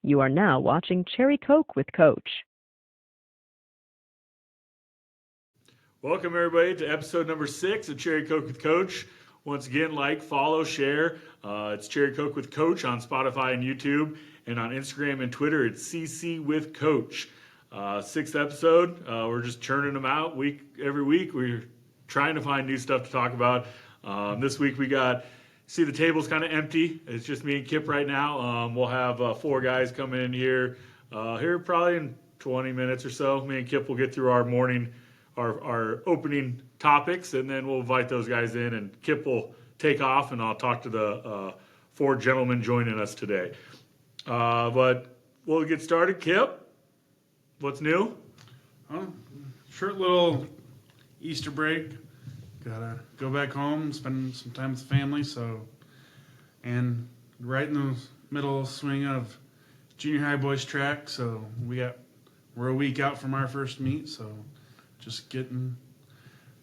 You are now watching Cherry Coke with Coach. Welcome, everybody, to episode number 6 of Cherry Coke with Coach. Once again, like, follow, share. It's Cherry Coke with Coach on Spotify and YouTube. And on Instagram and Twitter, it's CC with Coach. 6th episode. We're just churning them out every week. We're trying to find new stuff to talk about. This week we got, see the table's kind of empty. It's just me and Kip right now. We'll have 4 guys coming in here probably in 20 minutes or so. Me and Kip will get through our morning, our opening topics, and then we'll invite those guys in, and Kip will take off, and I'll talk to the 4 gentlemen joining us today. But we'll get started. Kip, what's new? Short little Easter break. Gotta go back home, spend some time with the family. And right in the middle swing of junior high boys track. So we're a week out from our first meet. So just getting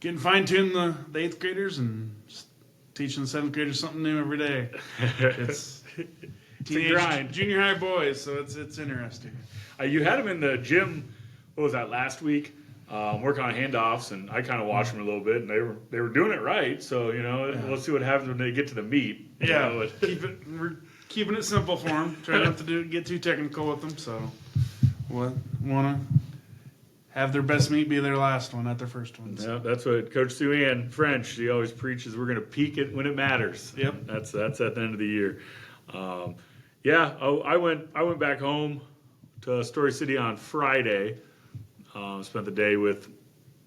fine-tuned the 8th graders and just teaching the 7th graders something new every day. It's a grind. Junior high boys, so it's interesting. You had them in the gym. What was that, last week? Working on handoffs, and I kind of watched them a little bit, and they were doing it right. So We'll see what happens when they get to the meet. We're keeping it simple for them. Try not to get too technical with them. So we want to have their best meet be their last one, not their first one. So. Yeah, that's what Coach Suann French, she always preaches. We're going to peak it when it matters. Yep, that's at the end of the year. I went back home to Story City on Friday. Spent the day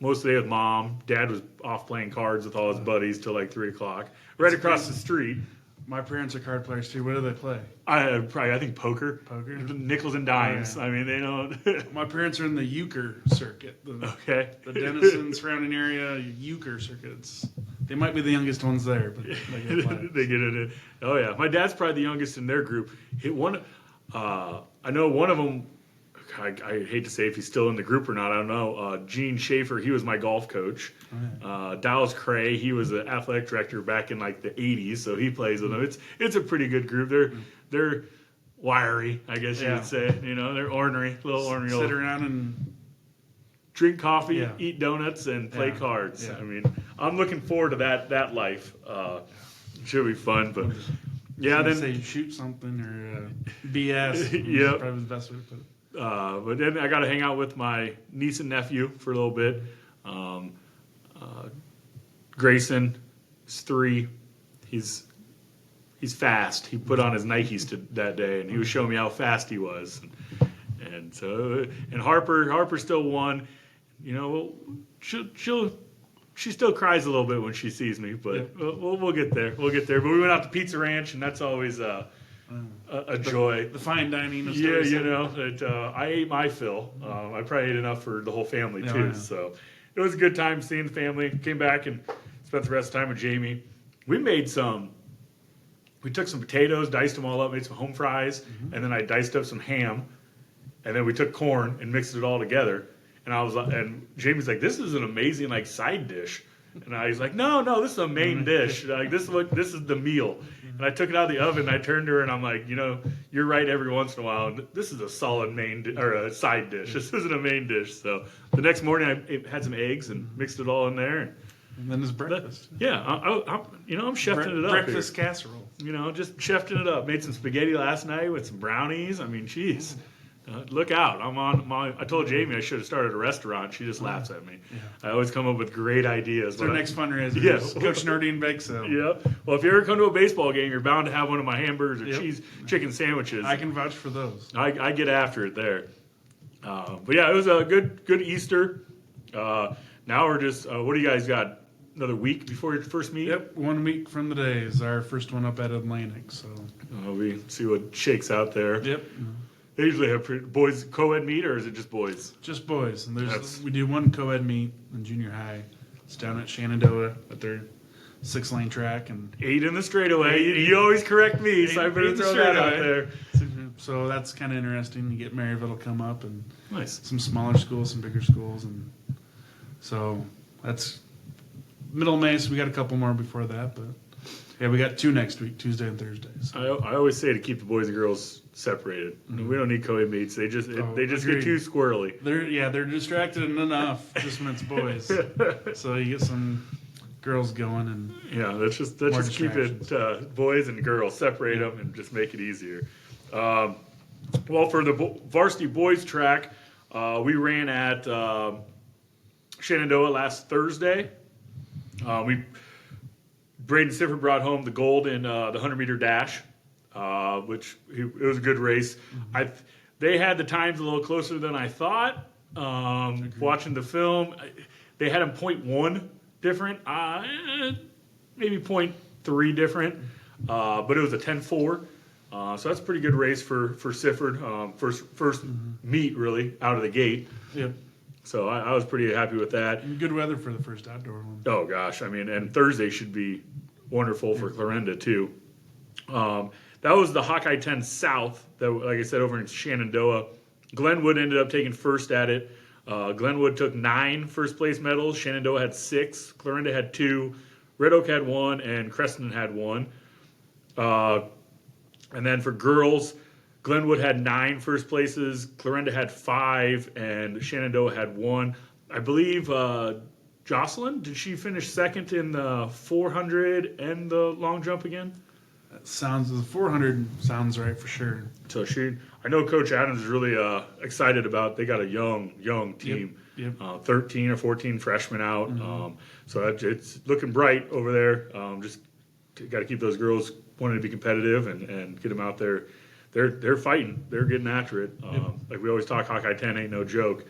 most of the day with Mom. Dad was off playing cards with all his buddies till like 3 o'clock. Right across the street. My parents are card players too. What do they play? I think poker. Poker? Nickels and dimes. Oh, yeah. I mean, they know. My parents are in the euchre circuit. Okay. The Denison surrounding area euchre circuits. They might be the youngest ones there, but they get it in. Oh, yeah. My dad's probably the youngest in their group. I know one of them, I hate to say if he's still in the group or not, I don't know. Gene Schaefer, he was my golf coach. Oh, yeah. Dallas Cray, he was the athletic director back in like the 80s, so he plays with them. It's a pretty good group. They're wiry, I guess you would say. They're ornery, little ornery. Sit around and drink coffee, eat donuts, and play cards. Yeah. I mean, I'm looking forward to that life. Should be fun, but then say shoot something or BS. Yeah, probably the best way to put it. But then I got to hang out with my niece and nephew for a little bit. Grayson is 3. He's fast. He put on his Nikes that day, and he was showing me how fast he was. And Harper's still 1. She still cries a little bit when she sees me, but we'll get there. We'll get there. But we went out to Pizza Ranch, and that's always a joy. The fine dining. I ate my fill. I probably ate enough for the whole family too. Yeah. So it was a good time seeing the family. Came back and spent the rest of the time with Jamie. We took some potatoes, diced them all up, made some home fries, and then I diced up some ham, and then we took corn and mixed it all together. And Jamie's like, "This is an amazing side dish." And I was like, no, this is a main dish. Like this is the meal. And I took it out of the oven. And I turned to her and I'm like, you're right every once in a while. This is a solid a side dish. This isn't a main dish. So the next morning I had some eggs and mixed it all in there. And then it's breakfast. I'm chefing it up. Breakfast casserole. Just chefing it up. Made some spaghetti last night with some brownies. I mean, jeez. Look out. I told Jamie I should have started a restaurant. She just laughs at me. Yeah. I always come up with great ideas. It's our next fundraiser. Yes. Coach Nardine Bake Sale. Yeah. Well, if you ever come to a baseball game, you're bound to have one of my hamburgers or chicken sandwiches. I can vouch for those. I get after it there. But yeah, it was a good Easter. Now we're just, what do you guys got? Another week before your first meet? Yep, 1 week from today is our first one up at Atlantic. So we see what shakes out there. Yep. They usually have boys co-ed meet, or is it just boys? Just boys. And we do one co-ed meet in junior high. It's down at Shenandoah at their 6-lane track. And 8 in the straightaway. You always correct me, so I better throw that out there. So that's kind of interesting. You get Maryville to come up and nice. Some smaller schools, some bigger schools. And so that's middle of May, so we got a couple more before that. But Yeah, we got 2 next week, Tuesday and Thursday. So. I always say to keep the boys and girls separated. We don't need co-ed meets. They just agreed. get too squirrely. They're distracted enough just when it's boys. So you get some girls going and let's just keep it boys and girls, separate them and just make it easier. Well, for the varsity boys track, we ran at Shenandoah last Thursday. Braden Sifford brought home the gold in the 100-meter dash, which it was a good race. They had the times a little closer than I thought. Watching the film, they had them 0.1 different, maybe 0.3 different, but it was a 10-4. So that's a pretty good race for Sifford. First meet, really, out of the gate. Yep. So I was pretty happy with that. And good weather for the first outdoor one. Oh, gosh. I mean, and Thursday should be wonderful for Clarinda, too. That was the Hawkeye 10 South, that, like I said, over in Shenandoah. Glenwood ended up taking first at it. Glenwood took 9 first-place medals. Shenandoah had 6. Clarinda had 2. Red Oak had 1, and Creston had 1. And then for girls, Glenwood had 9 first places. Clarinda had 5, and Shenandoah had 1. I believe Jocelyn, did she finish second in the 400 and the long jump again? The 400 sounds right for sure. So I know Coach Adams is really excited about. They got a young team, Yep. 13 or 14 freshmen out. So it's looking bright over there. Just got to keep those girls wanting to be competitive and get them out there. They're fighting. They're getting after it. Like we always talk, Hawkeye 10 ain't no joke.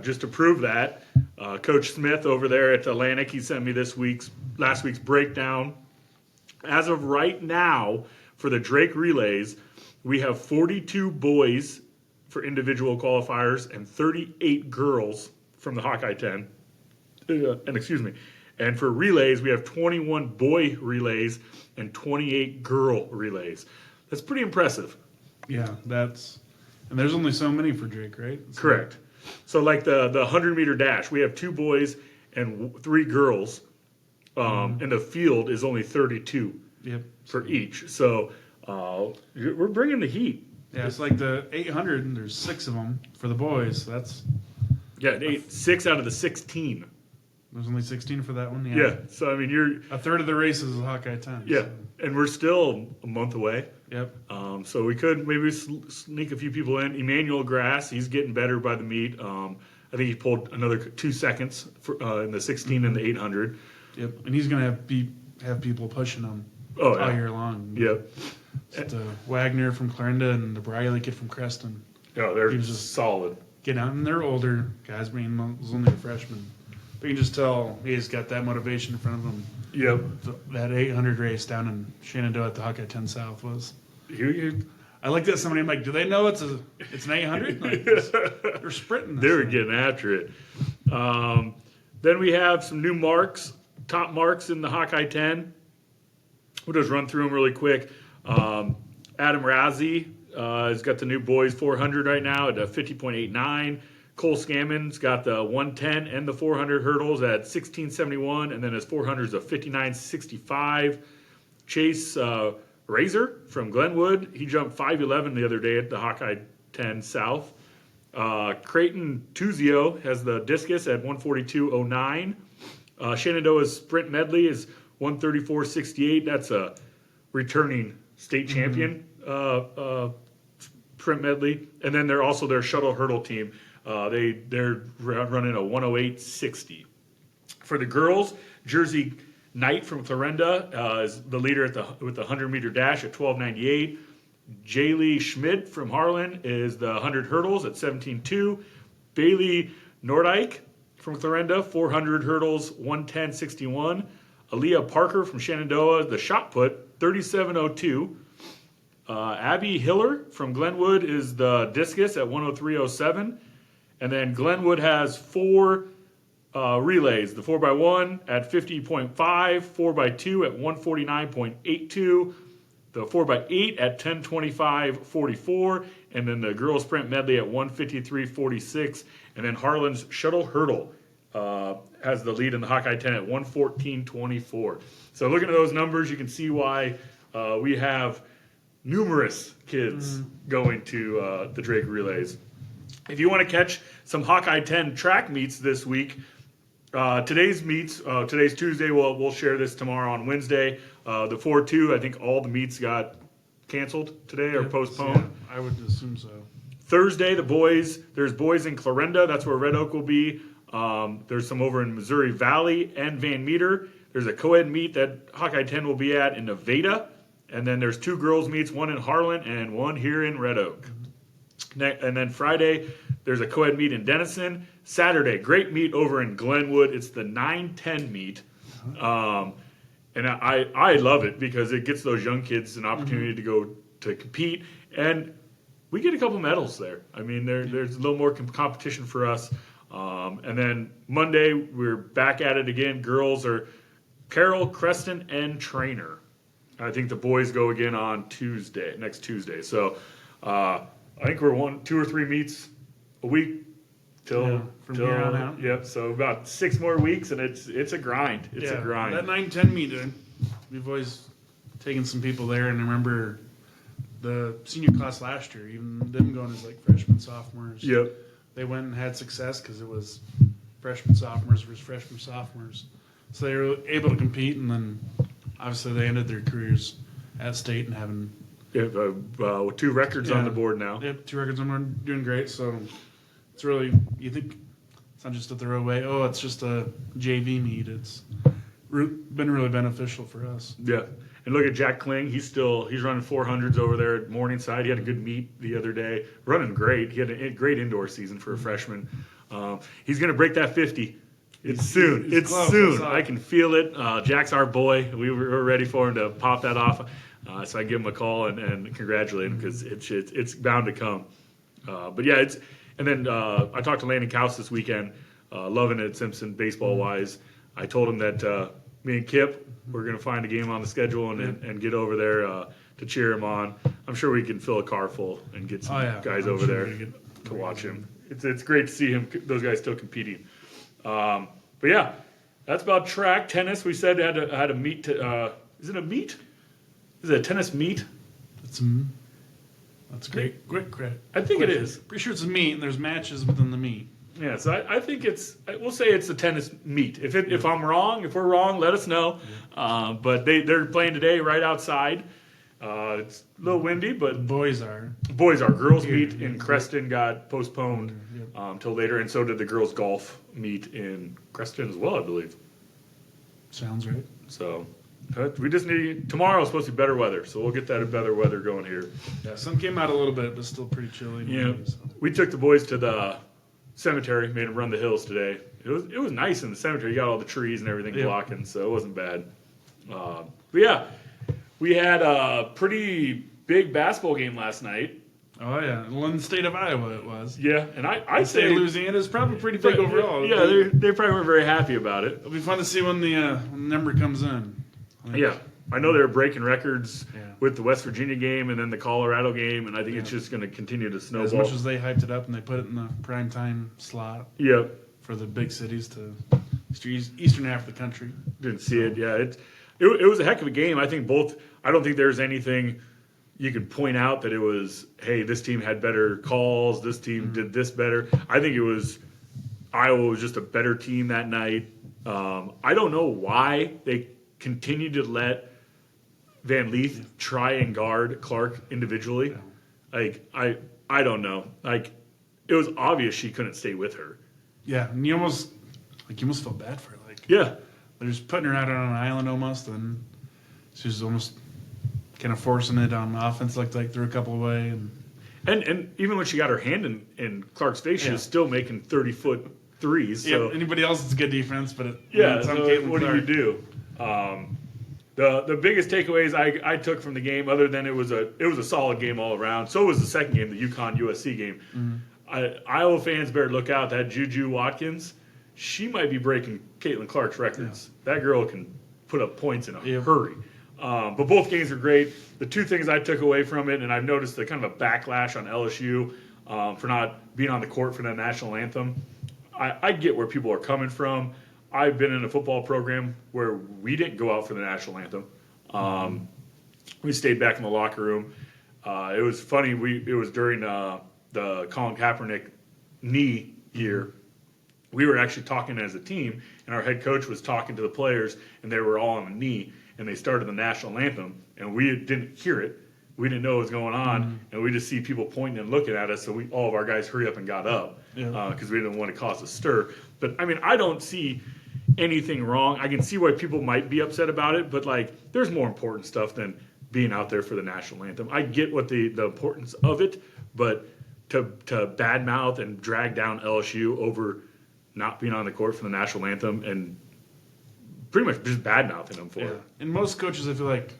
Just to prove that, Coach Smith over there at Atlantic, he sent me last week's breakdown. As of right now, for the Drake relays, we have 42 boys for individual qualifiers and 38 girls from the Hawkeye 10. And for relays, we have 21 boy relays and 28 girl relays. That's pretty impressive. Yeah, and there's only so many for Drake, right? Correct. So like the 100-meter dash, we have 2 boys and 3 girls, and the field is only 32 for each. So we're bringing the heat. Yeah, it's like the 800, and there's 6 of them for the boys. So that's 6 out of the 16. There's only 16 for that one. Yeah. So I mean, you're a third of the race is Hawkeye 10. Yeah, so. And we're still a month away. Yep. So we could maybe sneak a few people in. Emmanuel Grass, he's getting better by the meet. I think he pulled another 2 seconds in the 16 and the 800. Yep. And he's going to have people pushing him all year long. Yep. Just, Wagner from Clarinda and the Briley kid from Creston. Oh, they're just solid. Get out, and they're older guys. I mean, was only a freshman. But you can just tell he's got that motivation in front of him. Yep. That 800 race down in Shenandoah at the Hawkeye 10 South was. I looked at somebody. I'm like, do they know it's an 800? Like, they're sprinting. They were getting after it. Then we have some new top marks in the Hawkeye 10. We'll just run through them really quick. Adam Razzie has got the new boys 400 right now at 50.89. Cole Scammon's got the 110 and the 400 hurdles at 16.71, and then his 400s of 59.65. Chase Razor from Glenwood, he jumped 5.11 the other day at the Hawkeye 10 South. Creighton Tuzio has the discus at 142.09. Shenandoah's sprint medley is 134.68. That's a returning state champion sprint medley. And then they're also their shuttle hurdle team. They're running a 108.60. For the girls, Jersey Knight from Clarinda is the leader with the 100-meter dash at 12.98. Jaylee Schmidt from Harlan is the 100 hurdles at 17.2. Bailey Nordyke from Clarinda, 400 hurdles, 110.61. Aaliyah Parker from Shenandoah, the shot put, 37.02. Abby Hiller from Glenwood is the discus at 103.07. And then Glenwood has 4 relays. The 4x1 at 50.5, 4x2 at 149.82, the 4x8 at 10:25.44, and then the girls sprint medley at 153.46, and then Harlan's shuttle hurdle has the lead in the Hawkeye 10 at 114.24. So looking at those numbers, you can see why we have numerous kids going to the Drake Relays. If you want to catch some Hawkeye 10 track meets this week, today's Tuesday. We'll share this tomorrow on Wednesday. The 4-2, I think all the meets got canceled today or postponed. Yeah, I would assume so. Thursday, there's boys in Clarinda. That's where Red Oak will be. There's some over in Missouri Valley and Van Meter. There's a co-ed meet that Hawkeye 10 will be at in Nevada. And then there's 2 girls meets, one in Harlan and one here in Red Oak. And then Friday, there's a co-ed meet in Denison. Saturday, great meet over in Glenwood. It's the 9-10 meet. And I love it because it gets those young kids an opportunity to go to compete. And we get a couple medals there. I mean, there's a little more competition for us. And then Monday, we're back at it again. Girls are Carroll, Creston, and Trainer. I think the boys go again on next Tuesday. So I think we're 2 or 3 meets a week from here on out. Yep. So about 6 more weeks, and it's a grind. It's a grind. That 9-10 meet, we've always taken some people there, and I remember the senior class last year, even them going as like freshmen, sophomores. Yep. They went and had success because it was freshmen, sophomores versus freshmen, sophomores. So they were able to compete, and then obviously they ended their careers at state and having 2 records on the board now. Yep, 2 records on the board, doing great. So it's really, you think it's not just a throwaway, it's just a JV meet. It's been really beneficial for us. Yeah. And look at Jack Kling. He's running 400s over there at Morningside. He had a good meet the other day. Running great. He had a great indoor season for a freshman. He's going to break that 50. It's soon. It's soon. I can feel it. Jack's our boy. We were ready for him to pop that off. So I give him a call and congratulate him because it's bound to come. But yeah, and then I talked to Landon Kaus this weekend, loving it at Simpson baseball-wise. I told him that me and Kip, we're going to find a game on the schedule and get over there to cheer him on. I'm sure we can fill a car full and get some guys over there to watch him. It's great to see those guys still competing. But yeah, that's about track. Tennis, we said had a meet. Is it a meet? Is it a tennis meet? That's great. Great credit. I think it is. Pretty sure it's a meet, and there's matches within the meet. Yeah, so I think we'll say it's a tennis meet. If we're wrong, let us know. But they're playing today right outside. It's a little windy, but Boys are. Girls meet in Creston got postponed till later, and so did the girls golf meet in Creston as well, I believe. Sounds right. So we just need tomorrow's supposed to be better weather, so we'll get that better weather going here. Yeah, sun came out a little bit, but still pretty chilly. Yeah, we took the boys to the cemetery, made them run the hills today. It was nice in the cemetery. You got all the trees and everything blocking, so it wasn't bad. But yeah, we had a pretty big basketball game last night. Oh yeah, in the state of Iowa it was. Yeah, and I say Louisiana is probably pretty big overall. Yeah, they probably weren't very happy about it. It'll be fun to see when the number comes in. Yeah, I know they're breaking records with the West Virginia game and then the Colorado game, and I think it's just going to continue to snowball. As much as they hyped it up and they put it in the prime time slot. Yep. For the big cities to eastern half of the country. Didn't see it. Yeah, it was a heck of a game. I don't think there's anything you could point out that it was, hey, this team had better calls, this team did this better. I think it was Iowa was just a better team that night. I don't know why they continued to let Van Leith try and guard Clark individually. Like I don't know. Like it was obvious she couldn't stay with her. Yeah, and you almost felt bad for her. Like yeah, they're just putting her out on an island almost, and she's almost kind of forcing it on offense, like threw a couple away, and even when she got her hand in Clark's face, she was still making 30-foot threes. So anybody else is good defense, but what do you do? The biggest takeaways I took from the game, other than it was a solid game all around. So was the second game, the UConn USC game. Iowa fans better look out. That Juju Watkins, she might be breaking Caitlin Clark's records. Yeah. That girl can put up points in a hurry. But both games were great. The two things I took away from it, and I've noticed the kind of a backlash on LSU for not being on the court for the national anthem. I get where people are coming from. I've been in a football program where we didn't go out for the national anthem. We stayed back in the locker room. It was funny. It was during the Colin Kaepernick knee year. We were actually talking as a team, and our head coach was talking to the players, and they were all on the knee, and they started the national anthem, and we didn't hear it. We didn't know what was going on, and we just see people pointing and looking at us, so all of our guys hurry up and got up because we didn't want to cause a stir. But, I mean, I don't see anything wrong. I can see why people might be upset about it, but, like, there's more important stuff than being out there for the national anthem. I get what the importance of it, but to badmouth and drag down LSU over not being on the court for the national anthem and pretty much just bad-mouthing them for it. And most coaches, I feel like,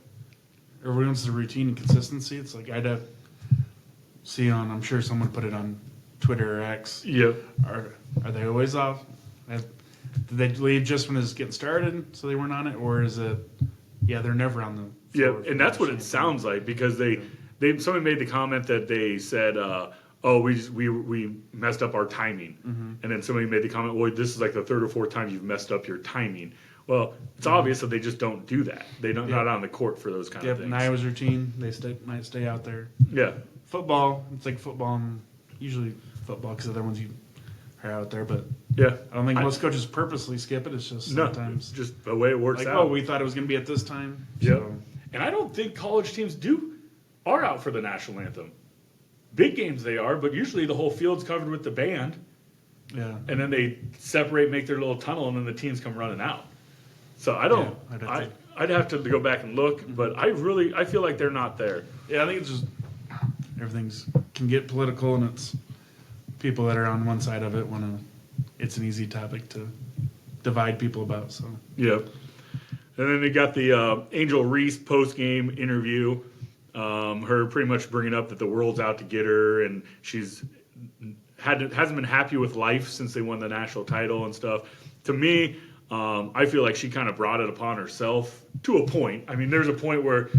everybody wants the routine and consistency. It's like I'd have see on, I'm sure someone put it on Twitter or X. Yep. Are they always off? Did they leave just when it's getting started so they weren't on it? Or is it, they're never on the floor? Yeah, and that's what it sounds like because somebody made the comment that they said, we messed up our timing. And then somebody made the comment, well, this is like the third or fourth time you've messed up your timing. Well, it's obvious that they just don't do that. They're not on the court for those kind of things. And Iowa's routine, they might stay out there. Yeah. Football, it's like football, and usually football because the other ones you are out there. But yeah, I don't think most coaches purposely skip it. It's just sometimes it's just the way it works out. Oh, we thought it was going to be at this time. Yeah. So. And I don't think college teams are out for the national anthem. Big games they are, but usually the whole field's covered with the band. Yeah. And then they separate, make their little tunnel, and then the teams come running out. So I don't. Yeah, I'd have to go back and look, but I feel like they're not there. Yeah, I think it's just everything's can get political, and it's people that are on one side of it it's an easy topic to divide people about. So yeah, and then they got the Angel Reese post game interview. Her pretty much bringing up that the world's out to get her, and hasn't been happy with life since they won the national title and stuff. To me. I feel like she kind of brought it upon herself to a point. I mean, there's a point where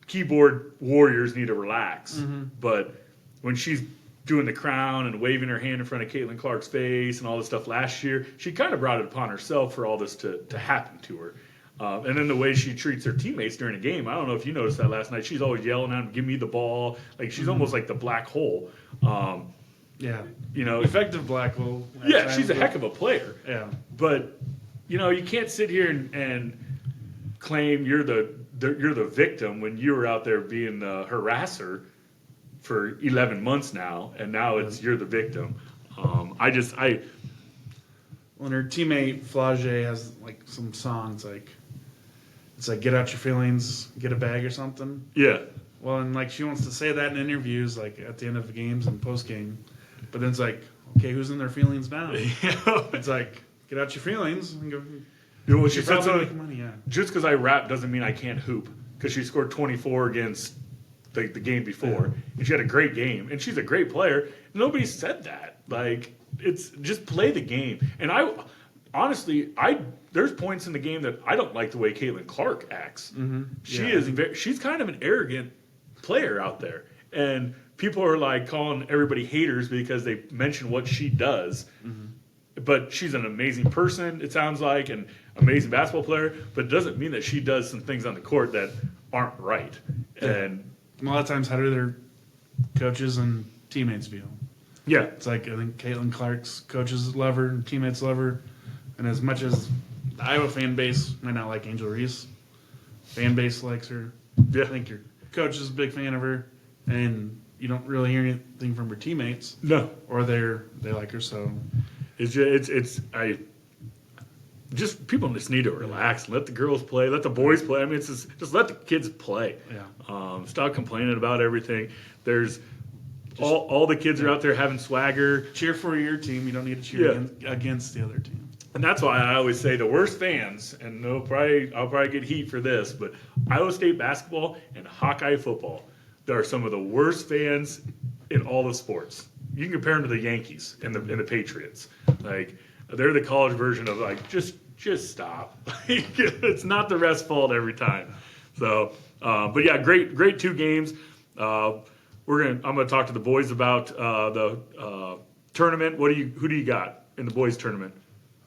keyboard warriors need to relax. But when she's doing the crown and waving her hand in front of Caitlin Clark's face and all this stuff last year, she kind of brought it upon herself for all this to happen to her. And then the way she treats her teammates during a game, I don't know if you noticed that last night. She's always yelling at them, give me the ball. Like she's almost like the black hole. Yeah. Effective black hole. Yeah, she's a heck of a player. Yeah. But you can't sit here and claim you're the victim when you were out there being the harasser for 11 months now, and now you're the victim. When her teammate Flage has like some songs it's like get out your feelings, get a bag or something. Yeah. Well, and like she wants to say that in interviews, like at the end of the games and post game, but then it's like, okay, who's in their feelings now? It's like. Get out your feelings and go. She said something. Money, yeah. Just because I rap doesn't mean I can't hoop. Because she scored 24 against the game before, and she had a great game, and she's a great player. Nobody said that. Like it's just play the game. And honestly, there's points in the game that I don't like the way Caitlin Clark acts. She's kind of an arrogant player out there, and people are like calling everybody haters because they mention what she does. But she's an amazing person, it sounds like, and amazing basketball player. But it doesn't mean that she does some things on the court that aren't right. Yeah. And a lot of times, how do their coaches and teammates feel? Yeah. It's like I think Caitlin Clark's coaches love her and teammates love her. And as much as the Iowa fan base might not like Angel Reese, fan base likes her. Yeah. I think your coach is a big fan of her. And you don't really hear anything from her teammates. No. Or they like her, so... People just need to relax, let the girls play, let the boys play. I mean, it's just let the kids play. Yeah. Stop complaining about everything. There's all the kids are out there having swagger. Cheer for your team. You don't need to cheer against the other team. And that's why I always say the worst fans, and I'll probably get heat for this, but Iowa State basketball and Hawkeye football, they are some of the worst fans in all the sports. You can compare them to the Yankees and the Patriots. Like they're the college version of like just stop. It's not the ref's fault every time. So, but yeah, great 2 games. I'm gonna talk to the boys about the tournament. Who do you got in the boys tournament?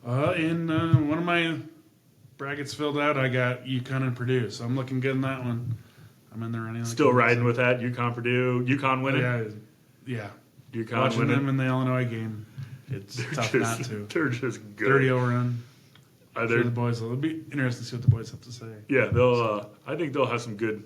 In one of my brackets filled out, I got UConn and Purdue, so I'm looking good in that one. I'm in there running. Still riding with that. UConn, Purdue. UConn winning. Yeah. UConn Watching winning. them in the Illinois game, it's tough not to. They're just good. 30-0 run. Are Sure the boys. It'll be interesting to see what the boys have to say. Yeah, they'll. I think they'll have some good.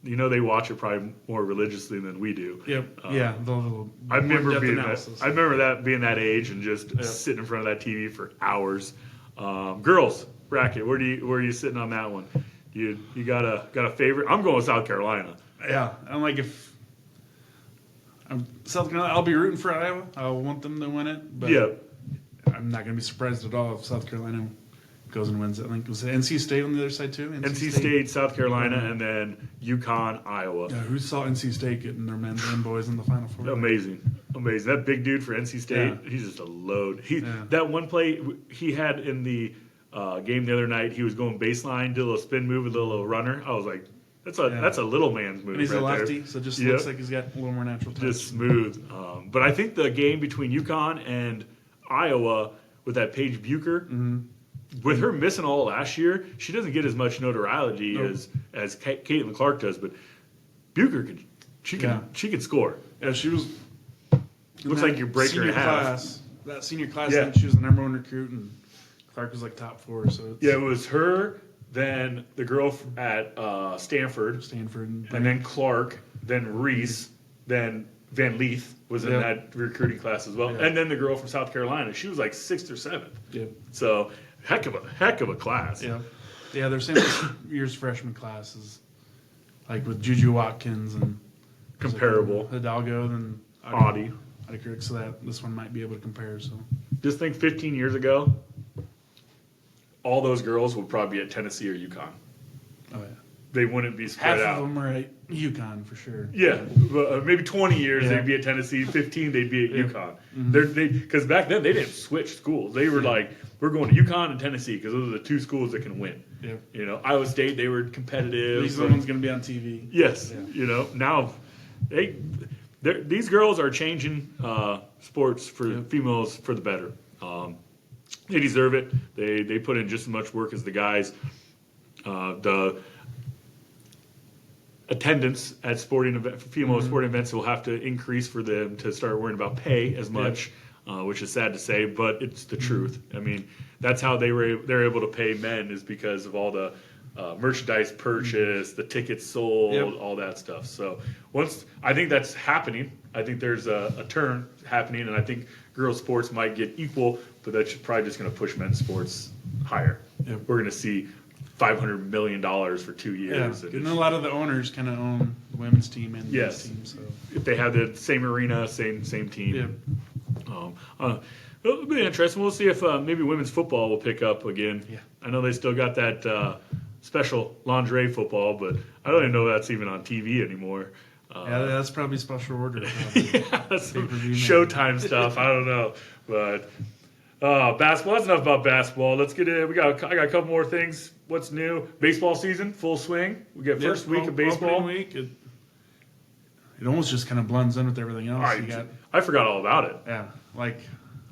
They watch it probably more religiously than we do. Yep. Yeah. They'll I remember being analysis. that. I remember that being that age and just sitting in front of that TV for hours. Girls bracket. Where are you sitting on that one? You got a favorite? I'm going with South Carolina. Yeah. I'm like if I'm South Carolina, I'll be rooting for Iowa. I want them to win it. But I'm not going to be surprised at all if South Carolina goes and wins it. I think it was NC State on the other side too. NC State, South Carolina, and then UConn, Iowa. Yeah, who saw NC State getting their men and boys in the Final Four? Amazing. That big dude for NC State, he's just a load. That one play he had in the game the other night, he was going baseline, did a little spin move, a little runner. I was like, that's a little man's move. And he's right a lefty, there. so it just looks like he's got a little more natural touch. Just smooth. But I think the game between UConn and Iowa with that Paige Bucher. With her missing all last year, she doesn't get as much notoriety as Caitlin Clark does. But Bucher she can score. Yeah, she was. Looks like you're breaking her in half. That senior class, I think she was the number one recruit, and Clark was like top 4. So it was her, then the girl at Stanford, and then Clark, then Reese, then Van Leith was in that recruiting class as well, and then the girl from South Carolina. She was like 6th or 7th. Yep. So heck of a class. Yeah. Yeah, their same year's freshman classes, like with Juju Watkins and comparable Hidalgo, then Audie. So that this one might be able to compare. So just think 15 years ago, all those girls would probably be at Tennessee or UConn. Oh yeah. They wouldn't be spread out. out. Half of them are at UConn for sure. Yeah, maybe 20 years they'd be at Tennessee. 15 they'd be at UConn. Because back then they didn't switch schools. They were like, we're going to UConn and Tennessee because those are the two schools that can win. Yep. Iowa State, they were competitive. These one's going to be on TV. Yes. Yeah. Now these girls are changing sports for females for the better. They deserve it. They put in just as much work as the guys. The attendance at female sporting events will have to increase for them to start worrying about pay as much, which is sad to say, but it's the truth. I mean, that's how they're able to pay men is because of all the merchandise purchase, the tickets sold, all that stuff. So I think that's happening. I think there's a turn happening, and I think girls' sports might get equal, but that's probably just going to push men's sports higher. We're going to see $500 million for 2 years. Yeah, and a lot of the owners kind of own the women's team and the men's team. So if they have the same arena, same team. It'll be interesting. We'll see if maybe women's football will pick up again. Yeah. I know they still got that special lingerie football, but I don't even know if that's even on TV anymore. That's probably special order. That's some Showtime stuff. I don't know, but basketball. That's enough about basketball. Let's get in. I got a couple more things. What's new? Baseball season, full swing. We get first week of baseball. Week. It almost just kind of blends in with everything else. I forgot all about it. Yeah, like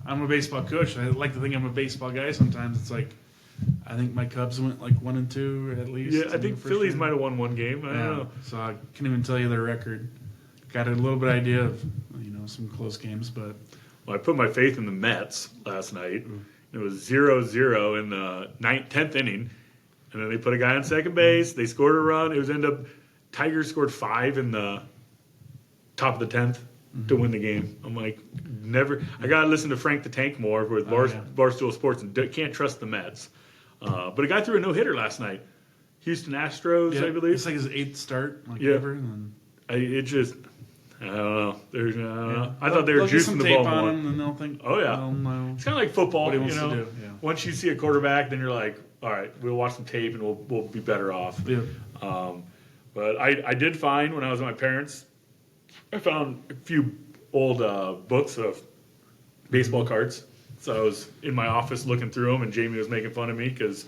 I'm a baseball coach. I like to think I'm a baseball guy. Sometimes it's like I think my Cubs went like 1-2 at least. Yeah, I think Phillies might have won one game. I don't know. So I can't even tell you their record. Got a little bit idea of some close games, but. Well, I put my faith in the Mets last night. It was 0-0 in the 10th inning, and then they put a guy on second base. They scored a run. It was Tigers scored 5 in the top of the 10th to win the game. I'm like, never. I got to listen to Frank the Tank more with Barstool Sports and can't trust the Mets. But a guy threw a no-hitter last night. Houston Astros, I believe. It's like his 8th start ever. And then... I don't know. I don't know. I thought they were juicing the ball more. And they'll think, oh yeah, it's kind of like football. What he wants to do. Yeah. Once you see a quarterback, then you're like, all right, we'll watch some tape and we'll be better off. Yeah. But I did find when I was at my parents', I found a few old books of baseball cards. So I was in my office looking through them, and Jamie was making fun of me because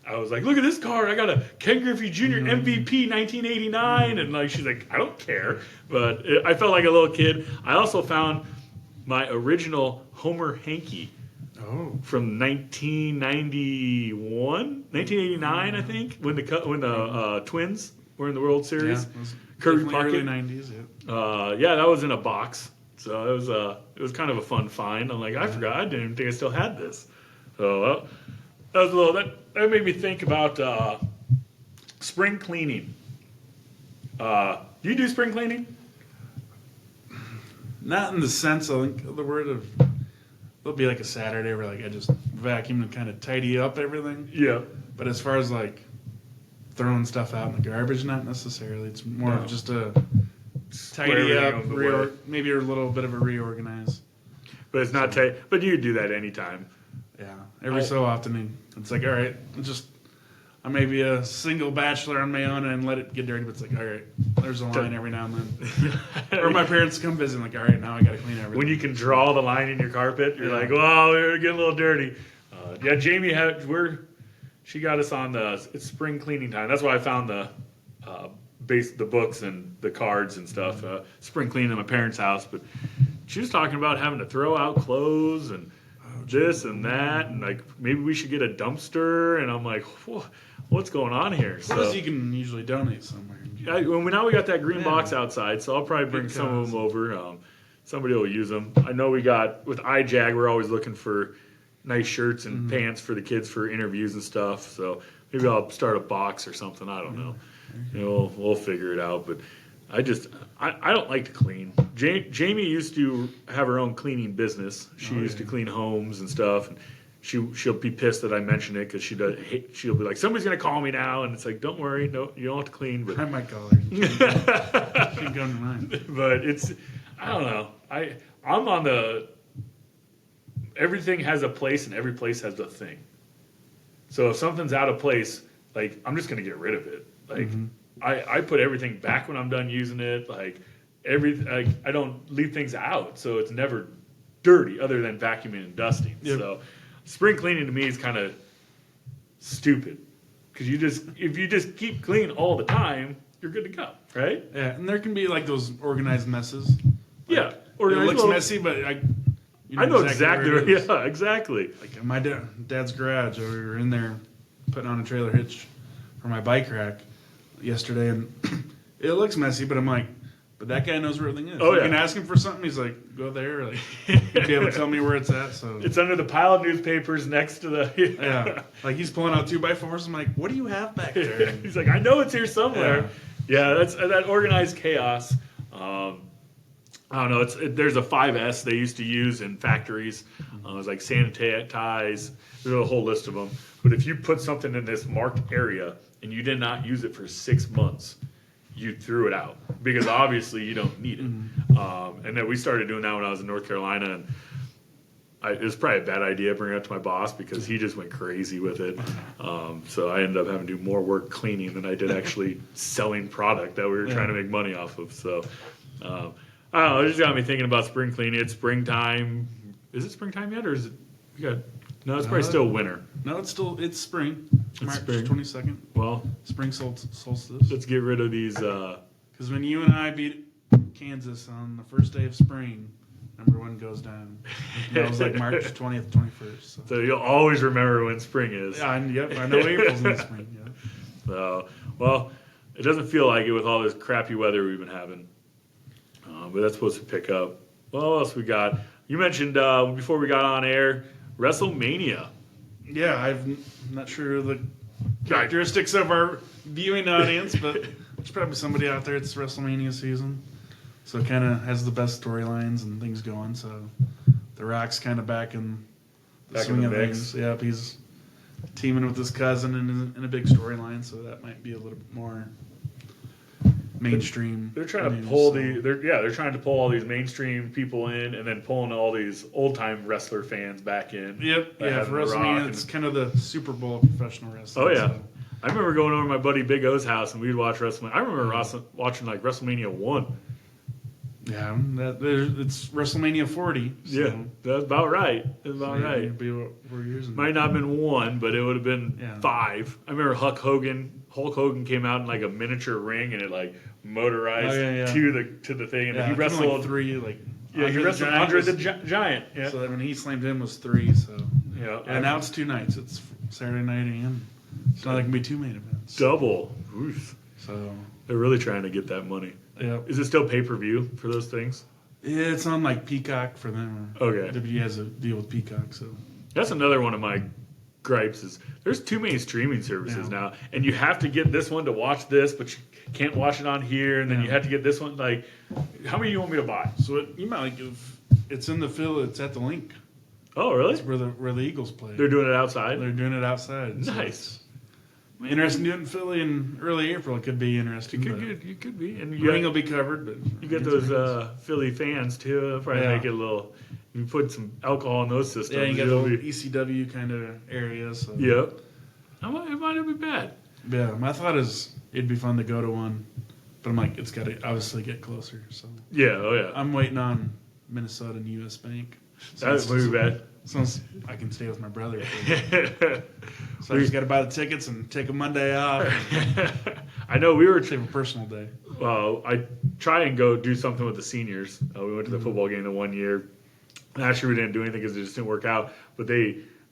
I was like, look at this card. I got a Ken Griffey Jr. MVP 1989. And she's like, I don't care. But I felt like a little kid. I also found my original Homer Hanky from 1989, I think, when the Twins were in the World Series. Yeah, it was Kirby definitely Puckett. early 90s, yeah. Yeah, that was in a box, so it was kind of a fun find. I'm like, I forgot, I didn't even think I still had this. So that was that made me think about spring cleaning. Do you do spring cleaning? Not in the sense of the word of, there'll be like a Saturday where like I just vacuum and kind of tidy up everything. Yeah. But as far as like throwing stuff out in the garbage, not necessarily. It's more of just a tidy up, maybe a little bit of a reorganize. But it's not tight. But you do that anytime. Yeah, every so often it's like, all right, I may be a single bachelor on my own and let it get dirty, but it's like, all right, there's a line every now and then. Or my parents come visit, and like, all right, now I got to clean everything. When you can draw the line in your carpet, you're like, well, we're getting a little dirty. Yeah, Jamie she got us on it's spring cleaning time. That's why I found the books and the cards and stuff. Spring cleaning at my parents' house, but she was talking about having to throw out clothes and this and that, and like maybe we should get a dumpster. And I'm like, what's going on here? Clothes you can usually donate somewhere. Now we got that green box outside, so I'll probably bring some of them over. Somebody will use them. I know we got with iJag, we're always looking for nice shirts and pants for the kids for interviews and stuff. So maybe I'll start a box or something. I don't know. We'll figure it out. But I don't like to clean. Jamie used to have her own cleaning business. She used to clean homes and stuff. And she'll be pissed that I mention it because she'll be like, somebody's gonna call me now, and it's like, don't worry, no, you don't have to clean. But I might call her. She can come to mine. But I don't know. I'm on everything has a place and every place has a thing. So if something's out of place, like I'm just gonna get rid of it. Like I put everything back when I'm done using it. Like I don't leave things out, so it's never dirty other than vacuuming and dusting. Yep. So spring cleaning to me is kind of stupid because if you just keep clean all the time, you're good to go, right? Yeah, and there can be like those organized messes. Yeah, it looks messy, but I know exactly. Yeah, exactly. Like in my dad's garage, we were in there putting on a trailer hitch for my bike rack yesterday, and it looks messy, but I'm like, but that guy knows where everything is. You can ask him for something. He's like, go there. Like, he'll be able to tell me where it's at. So it's under the pile of newspapers next to the. Yeah. Like he's pulling out 2x4s. I'm like, what do you have back there? He's like, I know it's here somewhere. Yeah, that's that organized chaos. I don't know. There's a 5S they used to use in factories. It was like sanitize. There's a whole list of them. But if you put something in this marked area and you did not use it for 6 months, you threw it out because obviously you don't need it. And then we started doing that when I was in North Carolina, and it was probably a bad idea bringing it up to my boss because he just went crazy with it. So I ended up having to do more work cleaning than I did actually selling product that we were trying to make money off of. So I don't know. It just got me thinking about spring cleaning. It's springtime. Is it springtime yet, or is it? No, it's probably still winter. No, it's spring. March spring. 22nd. Well, spring solstice. Let's get rid of these. Because when you and I beat Kansas on the first day of spring, number 1 goes down. And that was like March 20th, 21st. So you'll always remember when spring is. Yeah, I know April's in the spring. Yeah. So, well, it doesn't feel like it with all this crappy weather we've been having. But that's supposed to pick up. What else we got? You mentioned before we got on air, WrestleMania. Yeah, I'm not sure the characteristics of our viewing audience, but there's probably somebody out there. It's WrestleMania season, so it kind of has the best storylines and things going. So The Rock's kind of back in the swing of things. Yep, he's teaming with his cousin in a big storyline, so that might be a little bit more mainstream. They're trying to pull they're trying to pull all these mainstream people in, and then pulling all these old time wrestler fans back in. Yep, yeah. For WrestleMania, it's kind of the Super Bowl of professional wrestling. Oh yeah, so. I remember going over to my buddy Big O's house and we'd watch WrestleMania. I remember watching like WrestleMania 1. Yeah, it's WrestleMania 40. So. Yeah, that's about right. That's about right. It'd be about 4 years. Might not have been 1, but it would have been 5. I remember Hulk Hogan came out in like a miniature ring and it like motorized to the thing, and he wrestled like 3, like Yeah, you wrestled Andre the Giant. Yeah. So that when he slammed him was 3. So Yeah. and now it's 2 nights. It's Saturday night and so there can be 2 main events. Double. Oof. So They're really trying to get that money. yeah, Is it still pay-per-view for those things? it's on like Peacock for them. Okay. WWE has a deal with Peacock, so That's another one of my gripes is there's too many streaming services now, and you have to get this one to watch this, but you can't watch it on here, and then you have to get this one. Like, how many do you want me to buy? so you might like if it's in the field. It's at the link. Oh, really? It's where the Eagles play. They're doing it outside? They're doing it outside. So Nice. interesting to do it in Philly in early April. It could be interesting. You could be. And Ring will be covered, but you get those Philly fans, too. They'll probably make it a little... You put some alcohol in those systems. Yeah, you got the little ECW kind of areas. So. Yep. It might not be bad. Yeah, my thought is it'd be fun to go to one, but I'm like, it's got to obviously get closer. So Yeah, oh yeah. I'm waiting on Minnesota and U.S. Bank. That would be bad. So I can stay with my brother. So I just got to buy the tickets and take a Monday off. I know we were... Save a personal day. Well, I try and go do something with the seniors. We went to the football game the one year. Actually, we didn't do anything because it just didn't work out. But